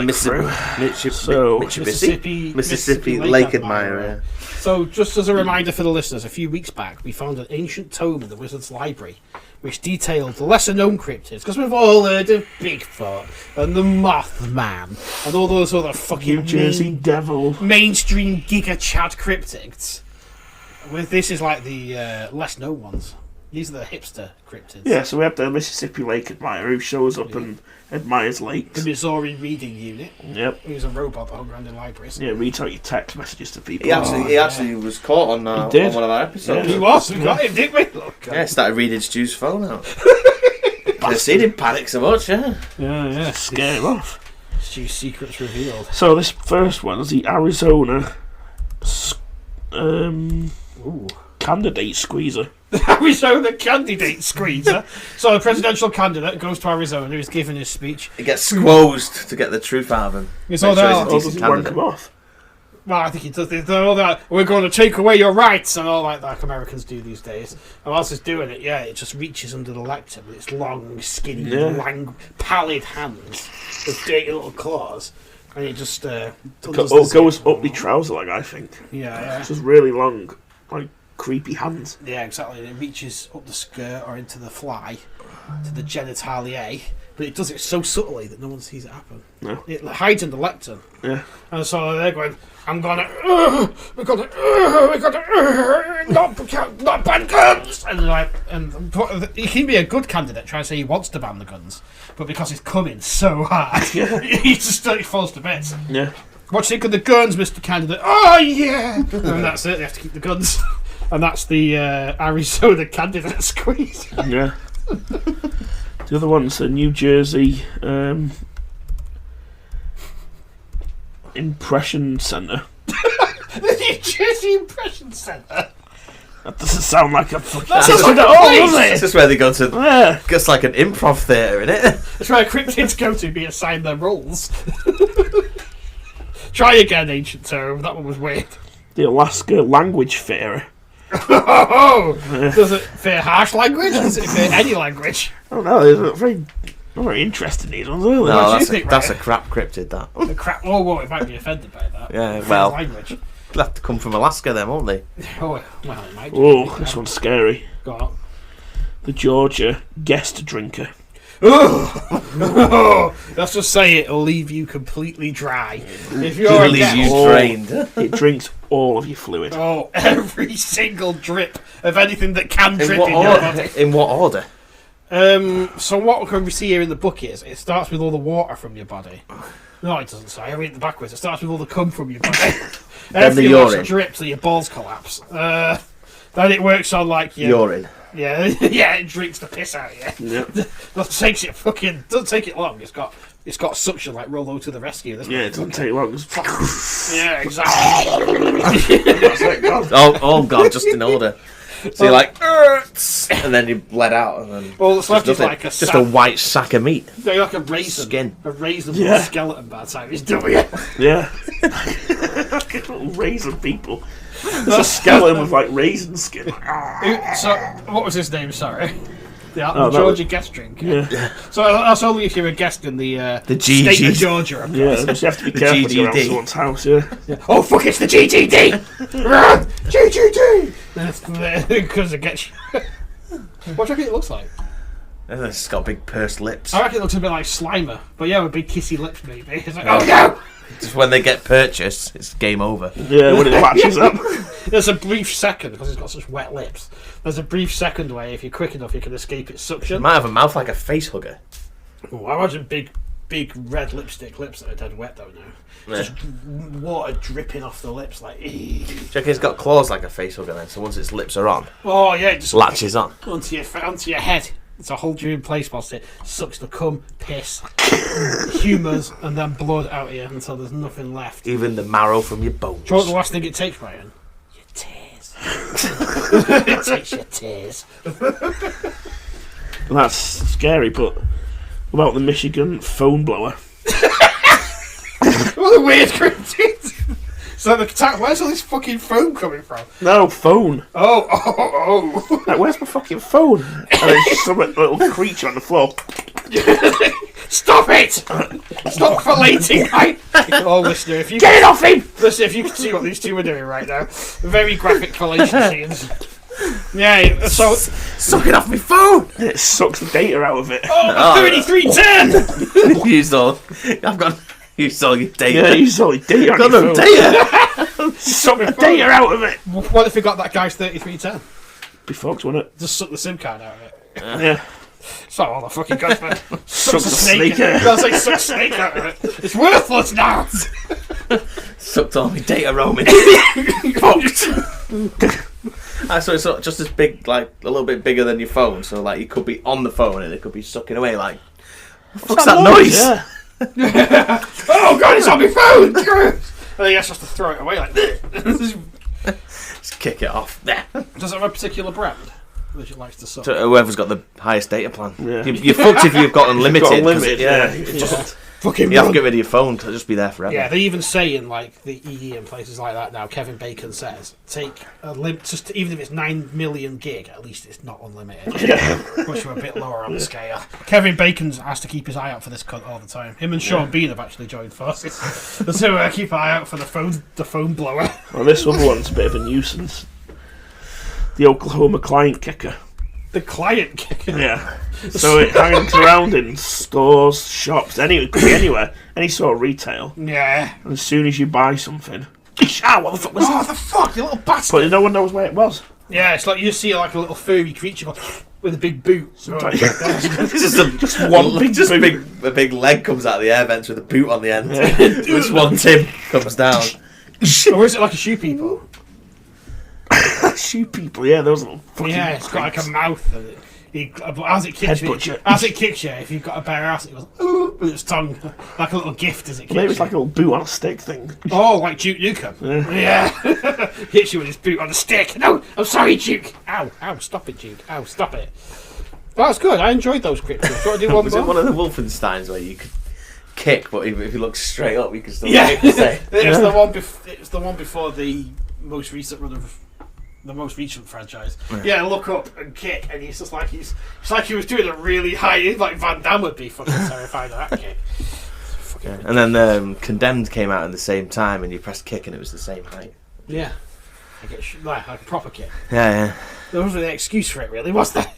Mississippi Lake Admirer. So, just as a reminder for the listeners, a few weeks back we found an ancient tome in the Wizard's Library which detailed the lesser-known cryptids, because we've all heard of Bigfoot and the Mothman and all those other fucking New Jersey Devil. mainstream Giga Chad cryptids. This is like the less-known ones. These are the hipster cryptids. Yeah, so we have the Mississippi Lake Admirer who shows up and admires lakes. The Missouri Reading Unit. Yep. He was a robot that hung around in libraries. Yeah, reads out your text messages to people. He actually was caught on one of our episodes. He was. We got him, didn't we? Look, Yeah, started reading Stu's phone out. I've seen him panic so much, yeah. Yeah. Scare him off. Stu's secrets revealed. So this first one is the Arizona candidate squeezer. Arizona candidate squeezer. So a presidential candidate goes to Arizona, he's giving his speech. He gets squozed to get the truth out of him. It's Make all sure he's that. a Or decent does he wank candidate. him off? Well, I think he does. They're all that. We're going to take away your rights and all like Americans do these days. And whilst it's doing it, it just reaches under the lectern with its long, skinny, pallid hands with dirty little claws, and it just Goes up the trouser leg, I think. Yeah. It's just really long, like creepy hands. Yeah, exactly. And it reaches up the skirt or into the fly, to the genitalia, but it does it so subtly that no one sees it happen. No. It hides in the lectern. Yeah. And so they're going, we're gonna, not ban guns! And like, and he can be a good candidate, trying to say he wants to ban the guns, but because he's coming so hard, he falls to bits. Yeah. What do you think of the guns, Mr. Candidate? Oh, yeah! And that's it, they have to keep the guns. And that's the Arizona candidate squeeze. Yeah. The other one's a New Jersey Impression Centre. The New Jersey Impression Centre? That doesn't sound like a fucking... That That's sounds like like a does place. it? This is where they go to. Yeah. It's like an improv theatre, isn't it? That's where cryptids go to be assigned their roles. Try again, Ancient Tome. That one was weird. The Alaska Language Fair. Does it fear harsh language? Does it fear any language? I don't know. They're not very interested in these ones, are they? What No, do you that's, think, that's a Ryan? crap cryptid, that. The crap. Oh, it might be offended by that. Yeah, Fears well. language. They'll have to come from Alaska then, won't they? Oh, well, it might. Oh, this one's scary. Go on. The Georgia Guest Drinker. Let's just say it'll leave you completely dry. If you're a Leave guest, you drained. It drinks all of your fluid. oh, every single drip of anything that can In drip what, in your body. in what order? So what we see here in the book is it starts with all the water from your body. No, it doesn't say. I read it backwards. It starts with all the cum from your body. Every the lot urine. drips so your balls collapse. Then it works on like your Urine. yeah, yeah. It drinks the piss out of you. Yep. Doesn't take it long. It's got suction like Rollo to the rescue. Yeah, it doesn't take long. Yeah, exactly. Oh God, just in order. So you're like, and then you bled out, and then All that's left just is nothing. like a just a white sack of meat. they're like a raisin, Skin. a raisin Yeah. skeleton by the time he's done with it. Yeah. Little raisin people. There's a skeleton with like raisin skin. So, what was his name? Sorry. The that Georgia guest drink. Yeah. So that's only if you're a guest in the GG. state of Georgia. Of Yeah, course. you have to be careful when you're around GGD. someone's house, yeah. Oh fuck! It's the GTD. Run, GTD. Because it gets you. What do you think it looks like? And then it's got big pursed lips. I reckon it looks a bit like Slimer, but yeah, with big kissy lips, maybe. It's like, oh no! Just when they get purchased, it's game over. Yeah, when it latches up. There's a brief second because it's got such wet lips. There's a brief second where if you're quick enough, you can escape its It suction. might have a mouth like a face hugger. Oh, I imagine big red lipstick lips that are dead wet though now. Yeah. Just water dripping off the lips like. Do you reckon it's got claws like a face hugger then? So once its lips are on, Oh yeah, it just latches on. onto your head. It's a hold you in place whilst it sucks the cum, piss, humours, and then blood out of you until there's nothing left. Even the marrow from your bones. Do you know what the last thing it takes, Brian? Your tears. It takes your tears. And that's scary, but what about the Michigan phone blower? What a weird cryptid. So where's all this fucking phone coming from? No, phone. Oh. Like, where's my fucking phone? And there's some little creature on the floor. Stop it! Stop fellating my... Oh, listener, if you... Get it off him! Listen, if you can see what these two are doing right now. Very graphic fellation scenes. Yeah, so... Suck it off my phone! It sucks the data out of it. Oh, 3310! I've got used all your data. Yeah, you saw it data on got your no phone. data! Suck the data out of it! What if we got that guy's 3310? Be fucked, wouldn't it? Just suck the SIM card out of it. Yeah. It's not all the fucking guns, but Suck sucks the a snake. snake out. That's like suck snake out of it. It's worthless now. Sucked all my data roaming. So it's sort of just as big, like a little bit bigger than your phone. So like you could be on the phone and it could be sucking away. Like, what's that noise? Yeah. Oh god, it's on my phone. And then he has to throw it away like this. Just kick it off. Does it have a particular brand that it likes to suck? So whoever's got the highest data plan. Yeah. You're fucked if you've got unlimited. Got 'cause unlimited, yeah. yeah. Just, Fucking you have to run. get rid of your phone to just be there forever. Yeah, they even say in like the EE and places like that now. Kevin Bacon says take a just even if it's 9 million gig, at least it's not unlimited. Push you a bit lower on the scale. Kevin Bacon has to keep his eye out for this cunt all the time. Him and Sean Bean have actually joined forces, so keep an eye out for the phone blower. Well, this other one's a bit of a nuisance. the Oklahoma client kicker. The client kicker. Yeah. So it hangs around in stores, shops, it could be anywhere, any sort of retail. Yeah. And as soon as you buy something, what the fuck was that? What the fuck, you little bastard! But no one knows where it was. Yeah, it's like you see like a little furry creature with a big boot. Just one big boot. A big leg comes out of the air vents with a boot on the end. This one Tim comes down. Or is it like a shoe people? Shoe people, yeah, those little fucking it's got like a mouth. And as it kicks you, if you've got a bare ass, it goes with its tongue, like a little gift as it kicks Maybe it's you. like a little boot on a stick thing. Oh, like Duke Nukem. Yeah. Hits you with his boot on a stick. No, I'm sorry, Duke. Ow, stop it, Duke. Ow, stop it. Well, that's good. I enjoyed those Cryptids. Do you want to do one Was more? it one of the Wolfensteins where you could kick, but if you look straight up, you can still Yeah. kick the same? It's the one. It's the one before the most recent run of the most recent franchise. Yeah, look up and kick, and he's just like it's like he was doing a really high, like Van Damme would be fucking terrified of that kick. Yeah. And then Condemned came out at the same time, and you pressed kick, and it was the same height. Yeah, like a proper kick. Yeah. There wasn't an excuse for it, really, was there?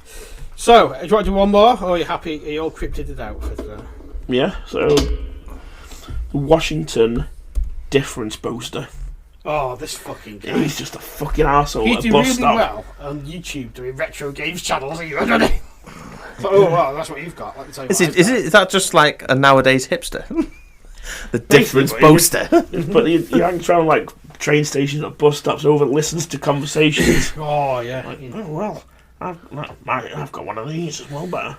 So, do you want to do one more, or are you happy? Are you all cryptid out for today? Yeah, so the Washington difference boaster. Oh, this fucking guy. He's just a fucking arsehole He'd at a do bus really stop. well on YouTube doing retro games channels, doesn't he? So, oh, well, that's what you've got. Let me tell you Is that just like a nowadays hipster? The difference boaster. But he hangs around like train stations at bus stops, listens to conversations. Oh, yeah. Like, oh, well, I've got one of these as well, better.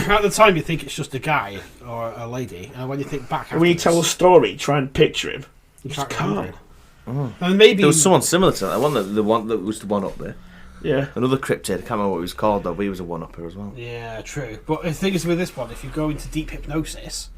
At the time, you think it's just a guy or a lady, and when you think back, When you tell a story, try and picture him. you just can't remember can't. it. And maybe There was someone similar to that. The one that was the one up there. Yeah. Another cryptid. I can't remember what he was called though, but he was a one-upper as well. Yeah, true. But the thing is with this one, if you go into deep hypnosis,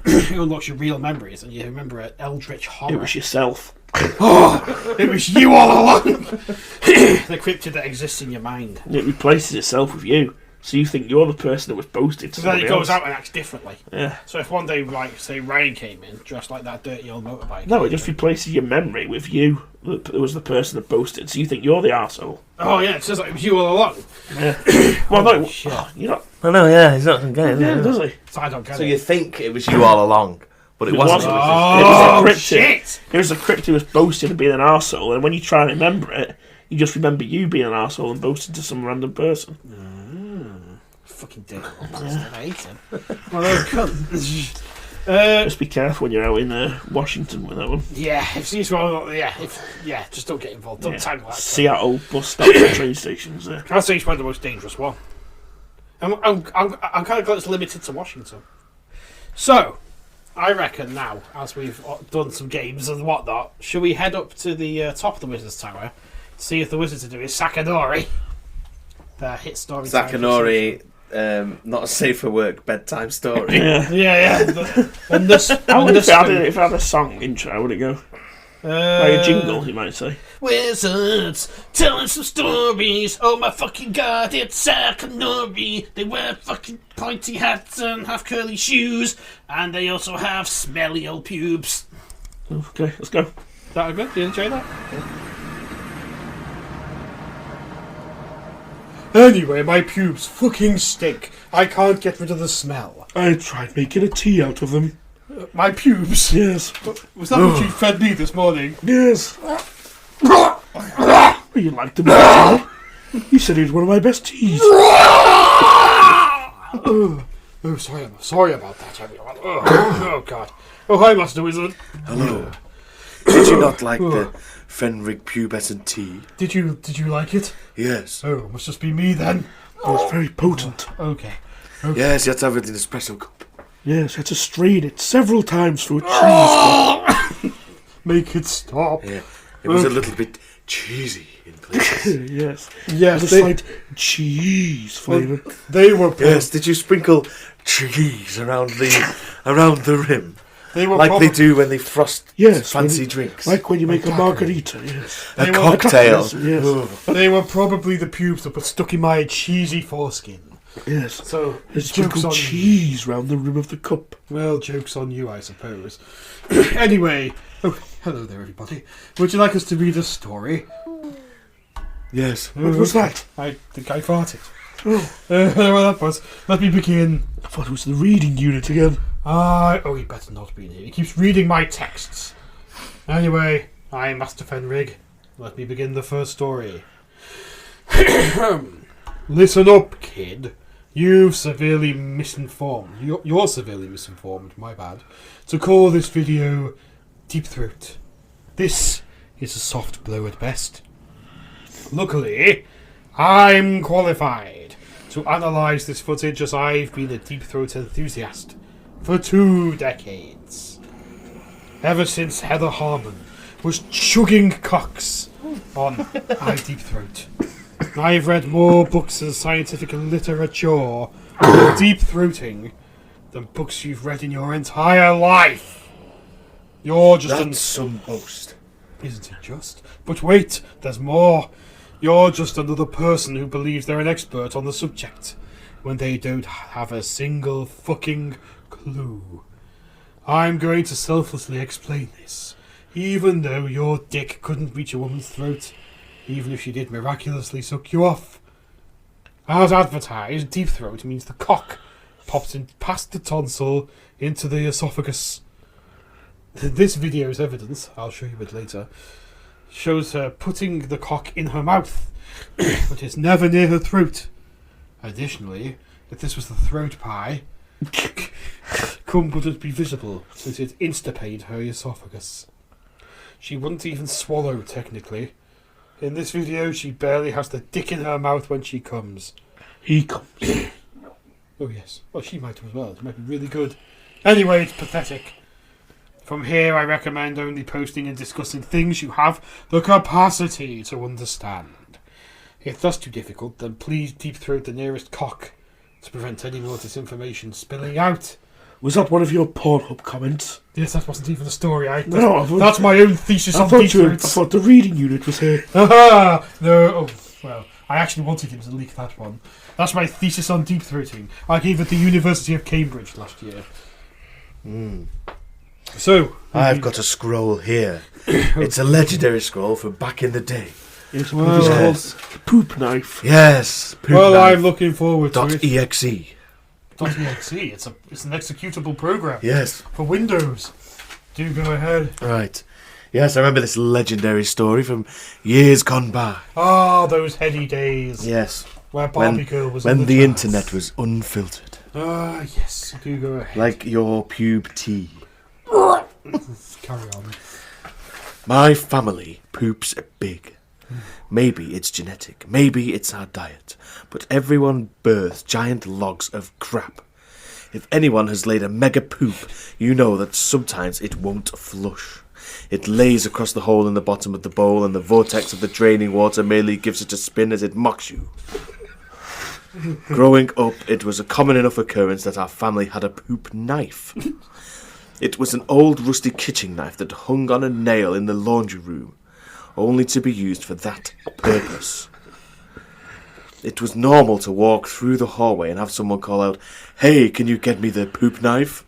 it unlocks your real memories, and you remember an eldritch horror. It was yourself. Oh, it was you all along. The cryptid that exists in your mind. It replaces itself with you. So you think you're the person that was boasted to So then somebody it goes else. out and acts differently. Yeah. So if one day, like, say Ryan came in dressed like that dirty old motorbike. No, it just replaces your memory with you. It was the person that boasted. So you think you're the arsehole. Oh yeah, it says like it was you all along. Yeah. Well, no, shit. you're not. I know, yeah, he's not getting it. Yeah, does he? So I don't get So it. you think it was you all along, but it It wasn't. wasn't. Oh, It was a cryptid. shit! It was a cryptid who was boasting of being an arsehole, and when you try and remember it, you just remember you being an arsehole and boasting to some random person. Fucking dirty old bastard. I hate him. Well, those cunts. Just be careful when you're out in Washington with that one. Yeah, just don't get involved. Don't tag that. Seattle bus stops and train stations there. I'd say it's probably the most dangerous one. I'm kind of glad it's limited to Washington. So, I reckon now, as we've done some games and whatnot, should we head up to the top of the Wizard's Tower, see if the Wizards are doing Sakanori, their hit story. Sakanori, not safe for work bedtime story. Yeah. And this, How would if it had a song intro, how would it go? Like a jingle, you might say. Wizards telling some stories. Oh my fucking god, it's Sakanori. They wear fucking pointy hats and have curly shoes, and they also have smelly old pubes. Okay, let's go. Is that good? Did you enjoy that? Anyway, my pubes fucking stink. I can't get rid of the smell. I tried making a tea out of them. My pubes? Yes. Was that what you fed me this morning? Yes. Well, you liked him. You said he was one of my best teas. Oh, sorry about that, everyone. Oh, God. Oh, hi, Master Wizard. Hello. Did you not like the Fenrig pubescent tea? Did you like it? Yes. Oh, it must just be me then. Oh, it's very potent. Okay. Yes, you have to have it in a special cup. Yes, I had to strain it several times through a cheese. Make it stop. Yeah. It was a little bit cheesy in places. Yes. Yes, A slight cheese flavour. they were. Yes, did you sprinkle cheese around the rim? They were Like they do when they frost fancy drinks. Like when you make a margarita, yes. a cocktail. Yes. They were probably the pubes that were stuck in my cheesy foreskin. Yes. So There's joke's sprinkled on cheese round the rim of the cup. Well, joke's on you, I suppose. Anyway, hello there, everybody. Would you like us to read a story? Yes. What was that? I think I farted. Oh, Well, that was. Let me begin. I thought it was the reading unit again. Oh, he better not be in here. He keeps reading my texts. Anyway, I'm Master Fenrig. Let me begin the first story. Listen up, kid. You've severely misinformed. You're severely misinformed, my bad. To call this video Deep Throat. This is a soft blow at best. Luckily, I'm qualified to analyse this footage as I've been a Deep Throat enthusiast for 2 decades. Ever since Heather Harmon was chugging cocks on I Deep Throat. I've read more books in scientific literature on deep throating than books you've read in your entire life. You're just some boast. Isn't it just? But wait, there's more. You're just another person who believes they're an expert on the subject when they don't have a single fucking clue. I'm going to selflessly explain this, even though your dick couldn't reach a woman's throat, even if she did miraculously suck you off. As advertised, deep throat means the cock pops in past the tonsil into the esophagus. This video's evidence, I'll show you it later, shows her putting the cock in her mouth, but it's never near her throat. Additionally, if this was the throat pie, cum wouldn't be visible, since it instapayed her esophagus. She wouldn't even swallow, technically. In this video, she barely has the dick in her mouth when she comes. He comes. Oh yes. Well, she might as well. It might be really good. Anyway, it's pathetic. From here, I recommend only posting and discussing things you have the capacity to understand. If that's too difficult, then please deep throat the nearest cock to prevent any more disinformation spilling out. Was that one of your Pornhub comments? Yes, that wasn't even a story. That's my own thesis on deep I throats. thought the reading unit was here. Aha! No, oh, well, I actually wanted him to leak that one. That's my thesis on deep throating. I gave it at the University of Cambridge last year. So, I've got a scroll here. It's a legendary scroll from back in the day. Yes, one of his called the poop knife. Yes. I'm looking forward to it. .exe. .exe. It's an executable program. Yes. For Windows. Do go ahead. Right. Yes, I remember this legendary story from years gone by. Ah, those heady days. Yes. Where Barbie Girl was when in the charts. internet was unfiltered. Ah, yes. Do go ahead. Like your pube tea. Carry on. My family poops big. Maybe it's genetic, maybe it's our diet, but everyone births giant logs of crap. If anyone has laid a mega poop, you know that sometimes it won't flush. It lays across the hole in the bottom of the bowl, and the vortex of the draining water merely gives it a spin as it mocks you. Growing up, it was a common enough occurrence that our family had a poop knife. It was an old rusty kitchen knife that hung on a nail in the laundry room, only to be used for that purpose. It was normal to walk through the hallway and have someone call out, "Hey, can you get me the poop knife?"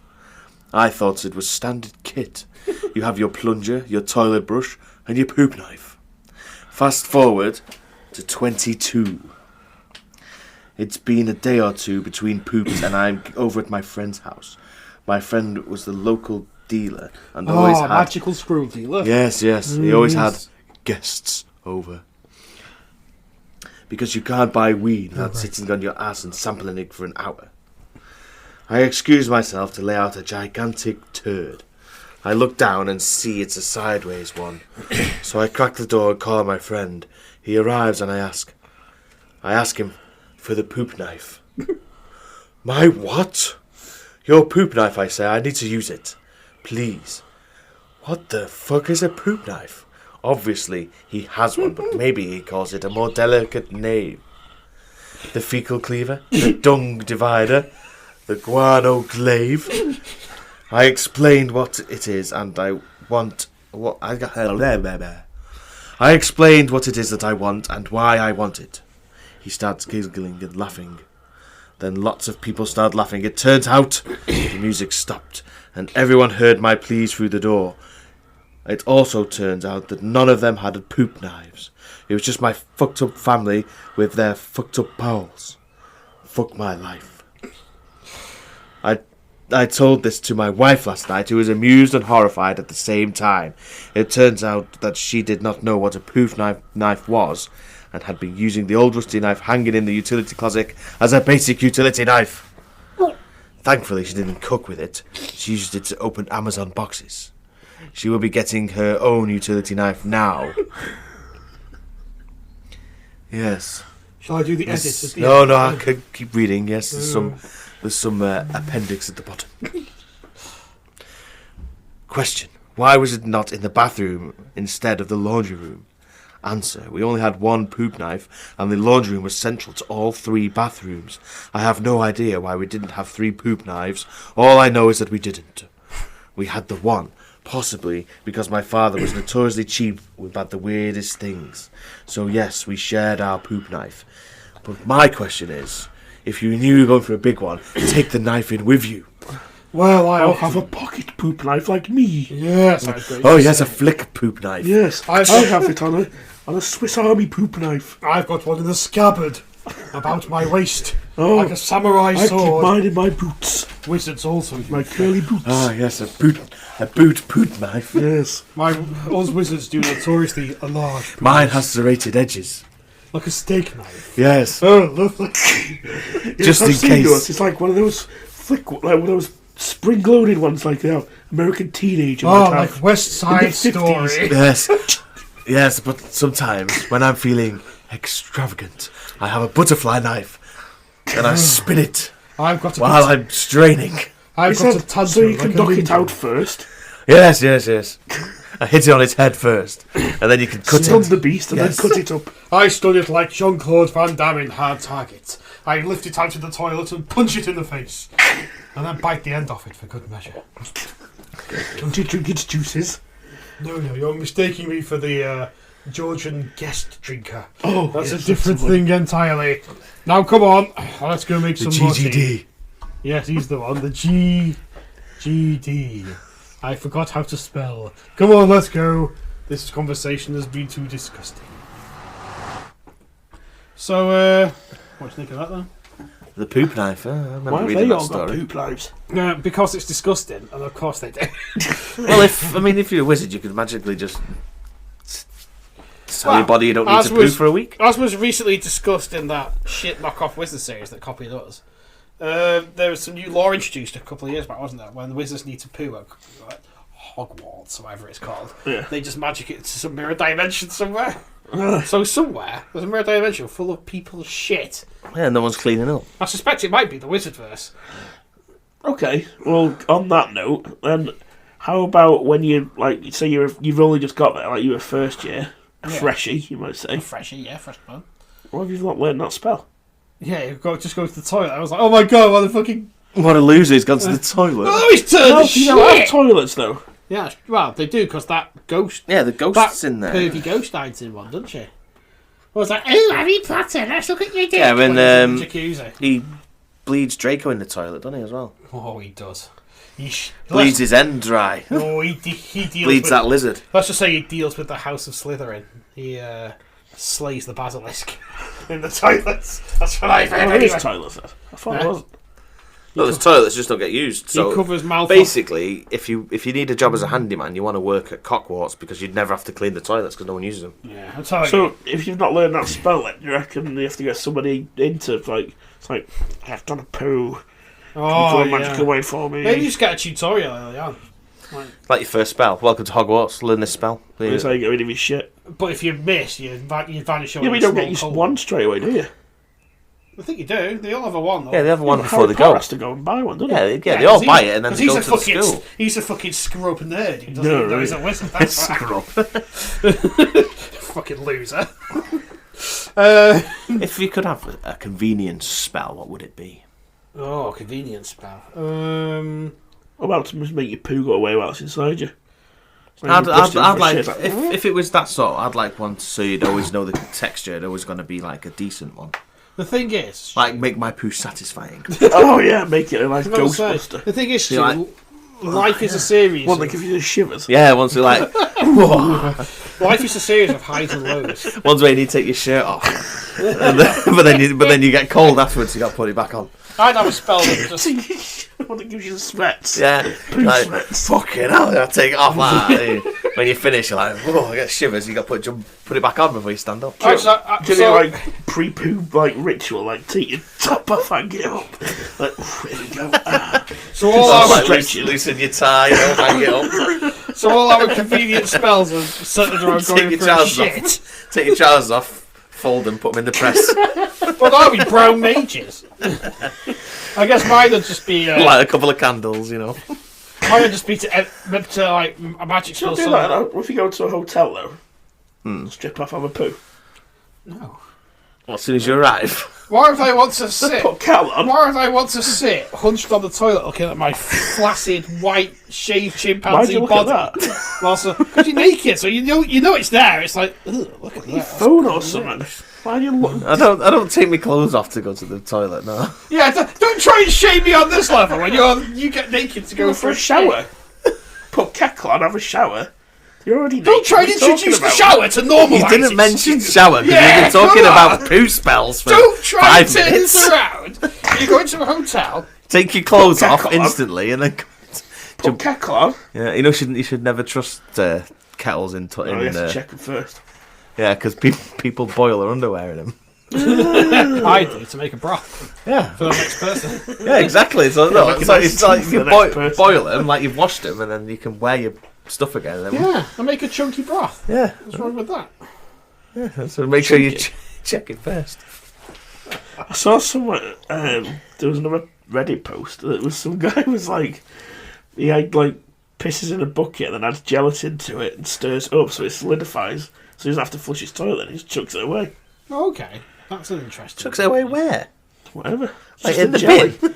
I thought it was standard kit. You have your plunger, your toilet brush, and your poop knife. Fast forward to 22. It's been a day or two between poops and I'm over at my friend's house. My friend was the local dealer and always had... magical screw dealer. Yes. He always had guests over. Because you can't buy weed without sitting on your ass and sampling it for an hour. I excuse myself to lay out a gigantic turd. I look down and see it's a sideways one. So I crack the door and call my friend. He arrives and I ask him for the poop knife. My what? Your poop knife, I say. I need to use it. Please. What the fuck is a poop knife? Obviously, he has one, but maybe he calls it a more delicate name. The fecal cleaver, the dung divider, the guano glaive. I explained what it is, and I explained what it is that I want and why I want it. He starts giggling and laughing. Then lots of people start laughing. It turns out the music stopped, and everyone heard my pleas through the door. It also turns out that none of them had poop knives. It was just my fucked up family with their fucked up pals. Fuck my life. I told this to my wife last night, who was amused and horrified at the same time. It turns out that she did not know what a poof knife was, and had been using the old rusty knife hanging in the utility closet as a basic utility knife. Thankfully, she didn't cook with it. She used it to open Amazon boxes. She will be getting her own utility knife now. Yes. Shall I do the edit? Yes. No, I can keep reading. Yes, there's some appendix at the bottom. Question. Why was it not in the bathroom instead of the laundry room? Answer. We only had one poop knife, and the laundry room was central to all 3 bathrooms. I have no idea why we didn't have 3 poop knives. All I know is that we didn't. We had the one, possibly because my father was notoriously cheap about the weirdest things. So yes, we shared our poop knife. But my question is, if you knew you were going for a big one, take the knife in with you. Well, I'll have a pocket poop knife like me. Yes. Oh, yes, a flick poop knife. Yes, I have it on a Swiss Army poop knife. I've got one in the scabbard about my waist, Oh, like a samurai I sword. keep mine in my boots. Wizards also use My curly boots. Ah, yes, a boot knife. Yes. Us wizards do notoriously a large poop Mine knife, has serrated edges. like a steak knife. Yes. Oh, lovely. Just I've in seen case. yours. It's like one of those one of those spring-loaded ones, like American teenager. Oh, might like have. West Side In the 50s. Story. Yes. Yes, but sometimes when I'm feeling extravagant, I have a butterfly knife and I spin it I've got a while I'm straining. I've Is got that a tantrum so you can like a knock it ninja. out first, Yes. I hit it on its head first, and then you can cut stun it. the beast, and Yes. then cut it up. I stun it like Jean-Claude Van Damme in Hard Target. I lift it out of the toilet and punch it in the face, and then bite the end off it for good measure. Don't you drink its juices? No, you're mistaking me for the Georgian guest drinker. Oh, That's yes, a different the one. thing entirely. Now, come on, let's go make The some more tea. GGD. Yes, he's the one. The GGD. I forgot how to spell. Come on, let's go. This conversation has been too disgusting. So, what do you think of that then? The poop knife. I remember Why have reading they that all got story. poop knives? Because it's disgusting, and of course they do. Well, if you're a wizard, you could magically just tell your Well, body you don't need as to poop was- for a week. As was recently discussed in that shit knockoff Wizard series that copied us, there was some new law introduced a couple of years back, wasn't there? When the wizards need to poo at like, Hogwarts, or whatever it's called, Yeah. they just magic it to some mirror dimension somewhere. So somewhere there's a mirror dimension full of people's shit. Yeah, no one's cleaning up. I suspect it might be the Wizardverse. Okay, well, on that note, then, how about when you, like, say you've only just got there, like you were first year, a Yeah. freshie, you might say. Freshie, yeah, freshman. Why have you not learned that spell? Yeah, just go to the toilet. I was like, oh my god, what the fucking... What a loser, he's gone to the toilet. Oh, he's turned No, to you don't have shit! toilets, though. Yeah, well, they do, because that ghost... Yeah, the That ghost's in there. pervy ghost hides in one, doesn't she? I was like, oh, Harry Potter, let's look at your dick. Yeah, when, When he's in the jacuzzi. He bleeds Draco in the toilet, doesn't he, as well? Oh, he does. Bleeds his end dry. Oh, he deals Bleeds with... that lizard. Let's just say he deals with the House of Slytherin. He slays the basilisk in the toilets. That's what I've heard. Oh, it is Anyway. toilets, then. I thought Yeah. it wasn't. No, there's toilets just don't get used. He So covers Malfoy. basically, if you need a job as a handyman, you want to work at Cockwarts because you'd never have to clean the toilets because no one uses them. Yeah, I'm telling you. So, if you've not learned that spell, then, you reckon you have to get somebody into, like, it's like, I've done a poo. Can you Oh, go a magic yeah. away for me? Maybe you just get a tutorial early on. Like your first spell. Welcome to Hogwarts. Learn this spell. That's how you get rid of your shit. But if you miss, you vanish over Yeah, but you a don't small get your hole. one straight away, do you? I think you do. They all have a one, though. Yeah, they have one Yeah, before Harry they Potter go. has to go and buy one, doesn't Yeah, he? they all 'cause buy he's- it and then 'cause they go he's to a the fucking, school. He's a fucking screw-up nerd. He doesn't No, even know he's a wizard. That's why. Fucking loser. If you could have a convenience spell, what would it be? Oh, convenience spell. What about to just make your poo go away while it's inside you? It's like I'd you're busting like for shit, like, if it was that sort, I'd like one so you'd always know the texture. It's always going to be like a decent one. The thing is, Like make my poo satisfying. oh yeah, make it a nice I was gonna say, Ghostbuster. the thing is, See, Stu, like- life is a series. One that of- gives you the shivers. Yeah, once you're like, Life is a series of highs and lows. One's where you need to take your shirt off, but then you get cold afterwards. So you got to put it back on. I'd have a spell that just... What that gives you the sweats. Yeah, like, fucking hell, I take it off like that. When you finish, you're like, whoa, I get shivers. You got to put it back on before you stand up. Do you do like pre-poo like ritual, like take your top off and get up, like here we go. So all our loosen your tie, hang it up. So all our convenient spells are centered around going for shit. Take your trousers off, fold them, put them in the press. Well, that'll be brown mages. I guess mine would just be light a couple of candles, you know. Mine would just be to like a magic spell. Don't do that. Though. If you go to a hotel though, strip off, have a poo. No. Well, as soon as you arrive. Why if I want to sit? Put kettle on. Why if I want to sit hunched on the toilet looking at my flaccid white shaved chimpanzee body? Because you're naked, so you know it's there. It's like, ugh, look at your that. phone or something. Why are you looking? I don't take my clothes off to go to the toilet. No. Yeah, don't try and shame me on this level when you get naked to go for a shower. Put kettle on, have a shower. You're already naked. Don't try and introduce the shower to normalise. You didn't mention shower because you've been talking about poo spells for 5 minutes. Don't try and turn this around. You go into a hotel. Take your clothes off instantly and then put kettle on. Yeah, you should never trust kettles in. You have to check them first. Yeah, because people boil their underwear in them. I do to make a broth. Yeah, for the next person. Yeah, exactly. So no, it's like you boil them, like you've washed them, and then you can wear your stuff again. And then and make a chunky broth. Yeah, what's wrong with that? Yeah, so make sure you check it first. I saw somewhere. There was another Reddit post. That was some guy was like, he had like pisses in a bucket and then adds gelatin to it and stirs it up so it solidifies. So he doesn't have to flush his toilet. He just chucks it away. Oh, okay, that's an interesting. Chucks it away where? Whatever. Like in the bin.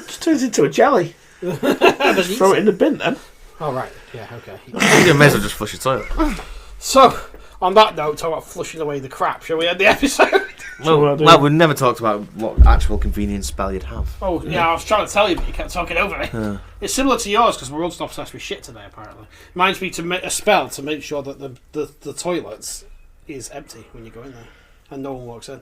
Just turns into a jelly. Just throw it in the bin then. Oh right, yeah, okay. You may as well just flush your toilet. So, on that note, talk about flushing away the crap. Shall we end the episode? Well, we never talked about what actual convenience spell you'd have. Oh, yeah, I was trying to tell you, but you kept talking over me. Yeah. It's similar to yours, because we're all just obsessed with shit today, apparently. Mine's be to make a spell to make sure that the toilet is empty when you go in there, and no one walks in.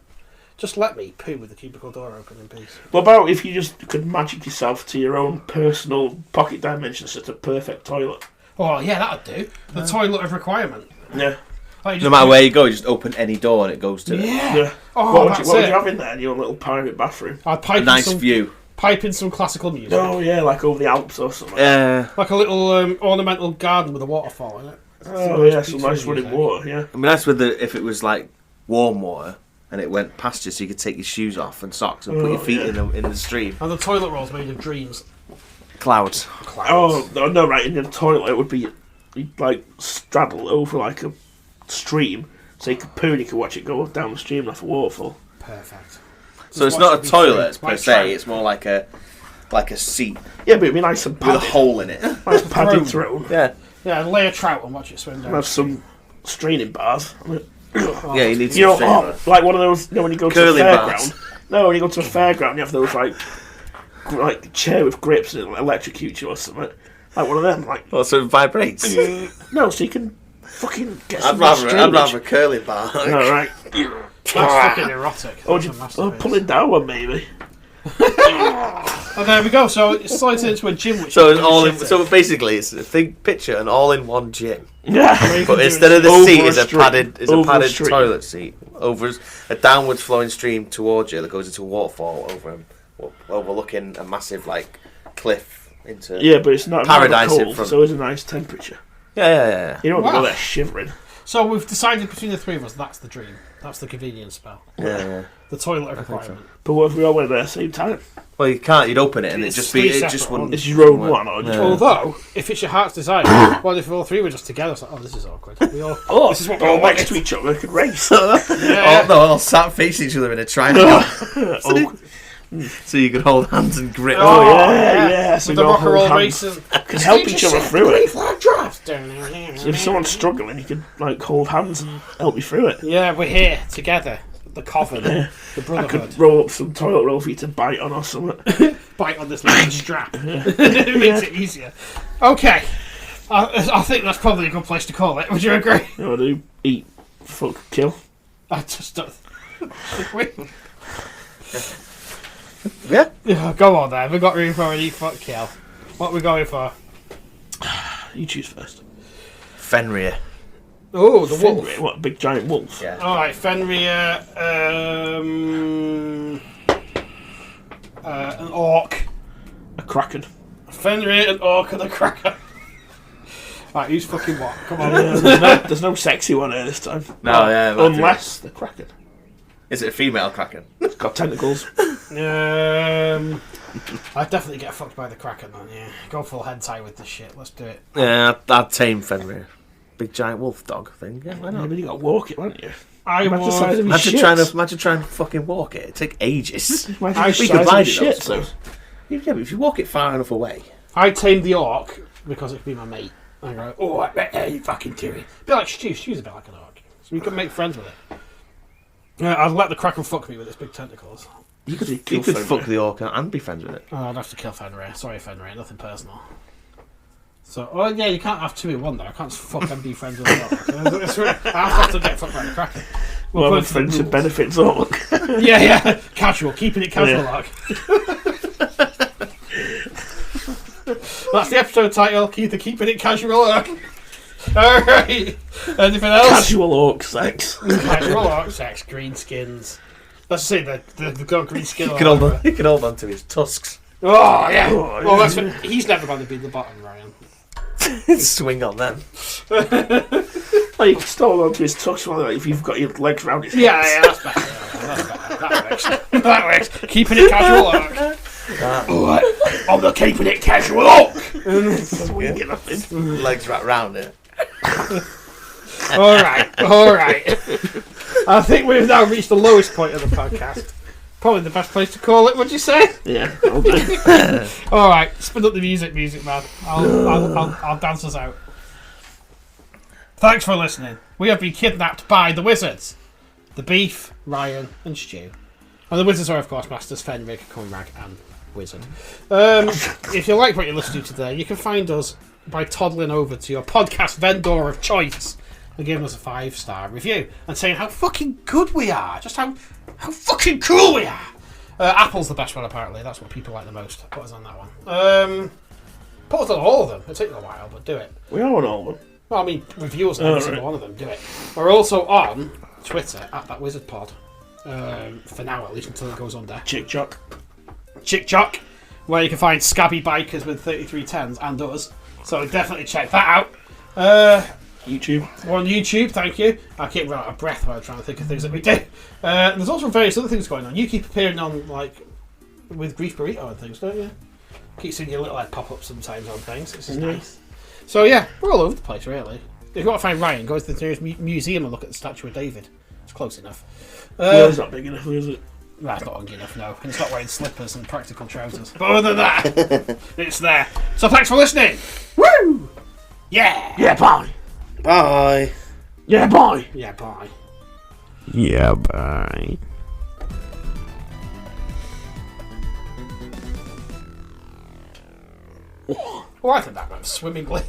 Just let me poo with the cubicle door open in peace. What about if you just could magic yourself to your own personal pocket dimensions to a perfect toilet? Oh, yeah, that would do. The toilet of requirement. Yeah. Like no matter where you go, you just open any door and it goes to it. Yeah. Oh, what would you have in there in your little private bathroom? I'd pipe a nice view. Pipe in some classical music. Oh, yeah, like over the Alps or something. Yeah. Like a little ornamental garden with a waterfall in it. Oh, yeah, some nice running water, yeah. I mean, that's with if it was like warm water and it went past you so you could take your shoes off and socks and put your feet in the stream. And the toilet roll's made of dreams. Clouds. Oh, no, right, in the toilet it would be, you'd like straddle over like a stream so you could poo and you could watch it go down the stream like a waterfall. Perfect. So it's not a toilet per se, it's more like a seat. Yeah, but it'd be nice and padded. With a hole in it. Nice padded throne. Yeah. Yeah, lay a trout and watch it swim down. And have some straining bars. Yeah, you need some like one of those, when you go curling to a fairground. bars. No, when you go to a fairground, you have those like chair with grips and it'll electrocute you or something. Like one of them, like. Oh, so it vibrates? No, so you can fucking get some I'd rather a curling bar. No, right. That's fucking erotic. Pull it down one, maybe. Oh, there we go. So it's slides into a gym. Which so basically, it's a big picture, an all-in-one gym. Yeah. But instead of the seat, is a padded toilet seat over a downwards flowing stream towards you that goes into a waterfall overlooking a massive cliff into. Yeah, but it's not paradise cold, in front. so it's a nice temperature. Yeah. You don't want to go there shivering. So we've decided between the three of us that's the dream. That's the convenience spell. Yeah. The toilet of requirement. So. But what if we all went there at the same time? Well, you can't. You'd open it and it just wouldn't. It's your own one. Or Although, if it's your heart's desire, what if all three were just together? It's like, oh, this is awkward. This is what we're all next to each other. We could race. all sat facing each other in a triangle. So you could hold hands and grip. Oh yeah. So with the rock and roll racing. Can help each other through it. So if someone's struggling, you can hold hands and help you through it. Yeah, we're here together. The coven, the brotherhood. I could roll up some toilet roll for you to bite on or something. Bite on this little strap. It makes it easier. Okay. I think that's probably a good place to call it. Would you agree? No, I do. Eat, fuck, kill. I just don't. Yeah. Go on then. We've got room for an eat, fuck, kill. What are we going for? You choose first. Fenrir. Oh, the wolf. Fenrir, what, a big giant wolf? Yeah. Alright, Fenrir, an orc. A kraken. Fenrir, an orc, and a kraken. Right, who's fucking what? Come on. There's no sexy one here this time. No, yeah. Unless the kraken. Is it a female kraken? It's got tentacles. I'd definitely get fucked by the kraken then, yeah. Go full hentai with this shit, let's do it. Yeah, I'd tame Fenrir. Big giant wolf dog thing. Yeah, why Yeah, not? but you got to walk it, won't you? I the size would... of Imagine trying to fucking walk it. It'd take ages. Imagine I the We size could of ride the it, shit, though, so. Yeah, but if you walk it far enough away. I'd tame the orc because it'd be my mate. I go, oh, what are you fucking doing? Be like Stu. Stu's a bit like an orc. So we can make friends with it. I'd let the kraken fuck me with its big tentacles. You could fuck the orc and be friends with it. Oh, I'd have to kill Fenrir. Sorry, Fenrir. Nothing personal. So, oh yeah, you can't have two in one though. I can't just fuck and be friends with the orc. I have to get fucked by the kraken. Well, a friendship benefits orc. Yeah. Casual. Keeping it casual, Yeah. orc. That's the episode title. Keeping it casual, orc. Alright. Anything else? Casual orc sex. Casual orc sex. Green skins. Let's say they've got green skin. He can hold on to his tusks. Oh, yeah. Oh, Well, yeah. he's never going to be the bottom, Ryan. Swing on them. Like, you can still onto his tucks if you've got your legs round his Yeah, hips. yeah, that's better. That works. That works. Keeping it casual, orc. Alright. I'm the keeping it casual, orc. Swinging up it. Legs wrapped round it. Alright. I think we've now reached the lowest point of the podcast. Probably the best place to call it, would you say? Yeah, I'll do. Alright, spin up the music, man. I'll dance us out. Thanks for listening. We have been kidnapped by the wizards. The Beef, Ryan, and Stu. And the wizards are, of course, Masters Fenrir, Conrad, and Wizard. If you like what you listened to today, you can find us by toddling over to your podcast vendor of choice and giving us a 5-star review and saying how fucking good we are. Just how fucking cool we are. Apple's the best one, apparently. That's what people like the most. Put us on that one. Put us on all of them. It'll take you a while, but do it. We are on all of them. Well, I mean, review us on every single one of them. Do it. We're also on Twitter at @ThatWizardPod. For now, at least, until it goes under. Chick Jock, where you can find scabby bikers with 3310s and us. So definitely check that out. YouTube. We're on YouTube, thank you. I keep running out of breath while I'm trying to think of things that we do. And there's also various other things going on. You keep appearing on, like, with Grief Burrito and things, don't you? Keep seeing your little head pop up sometimes on things. This is nice. So yeah, we're all over the place, really. If you want to find Ryan, go to the nearest museum and look at the statue of David. It's close enough. Well, it's not big enough, is it? That's not long enough, no. And it's not wearing slippers and practical trousers. But other than that, it's there. So thanks for listening. Woo! Yeah! Yeah, bye. Bye. Yeah, bye. Yeah, bye. Yeah, bye. Oh, I think that went swimmingly.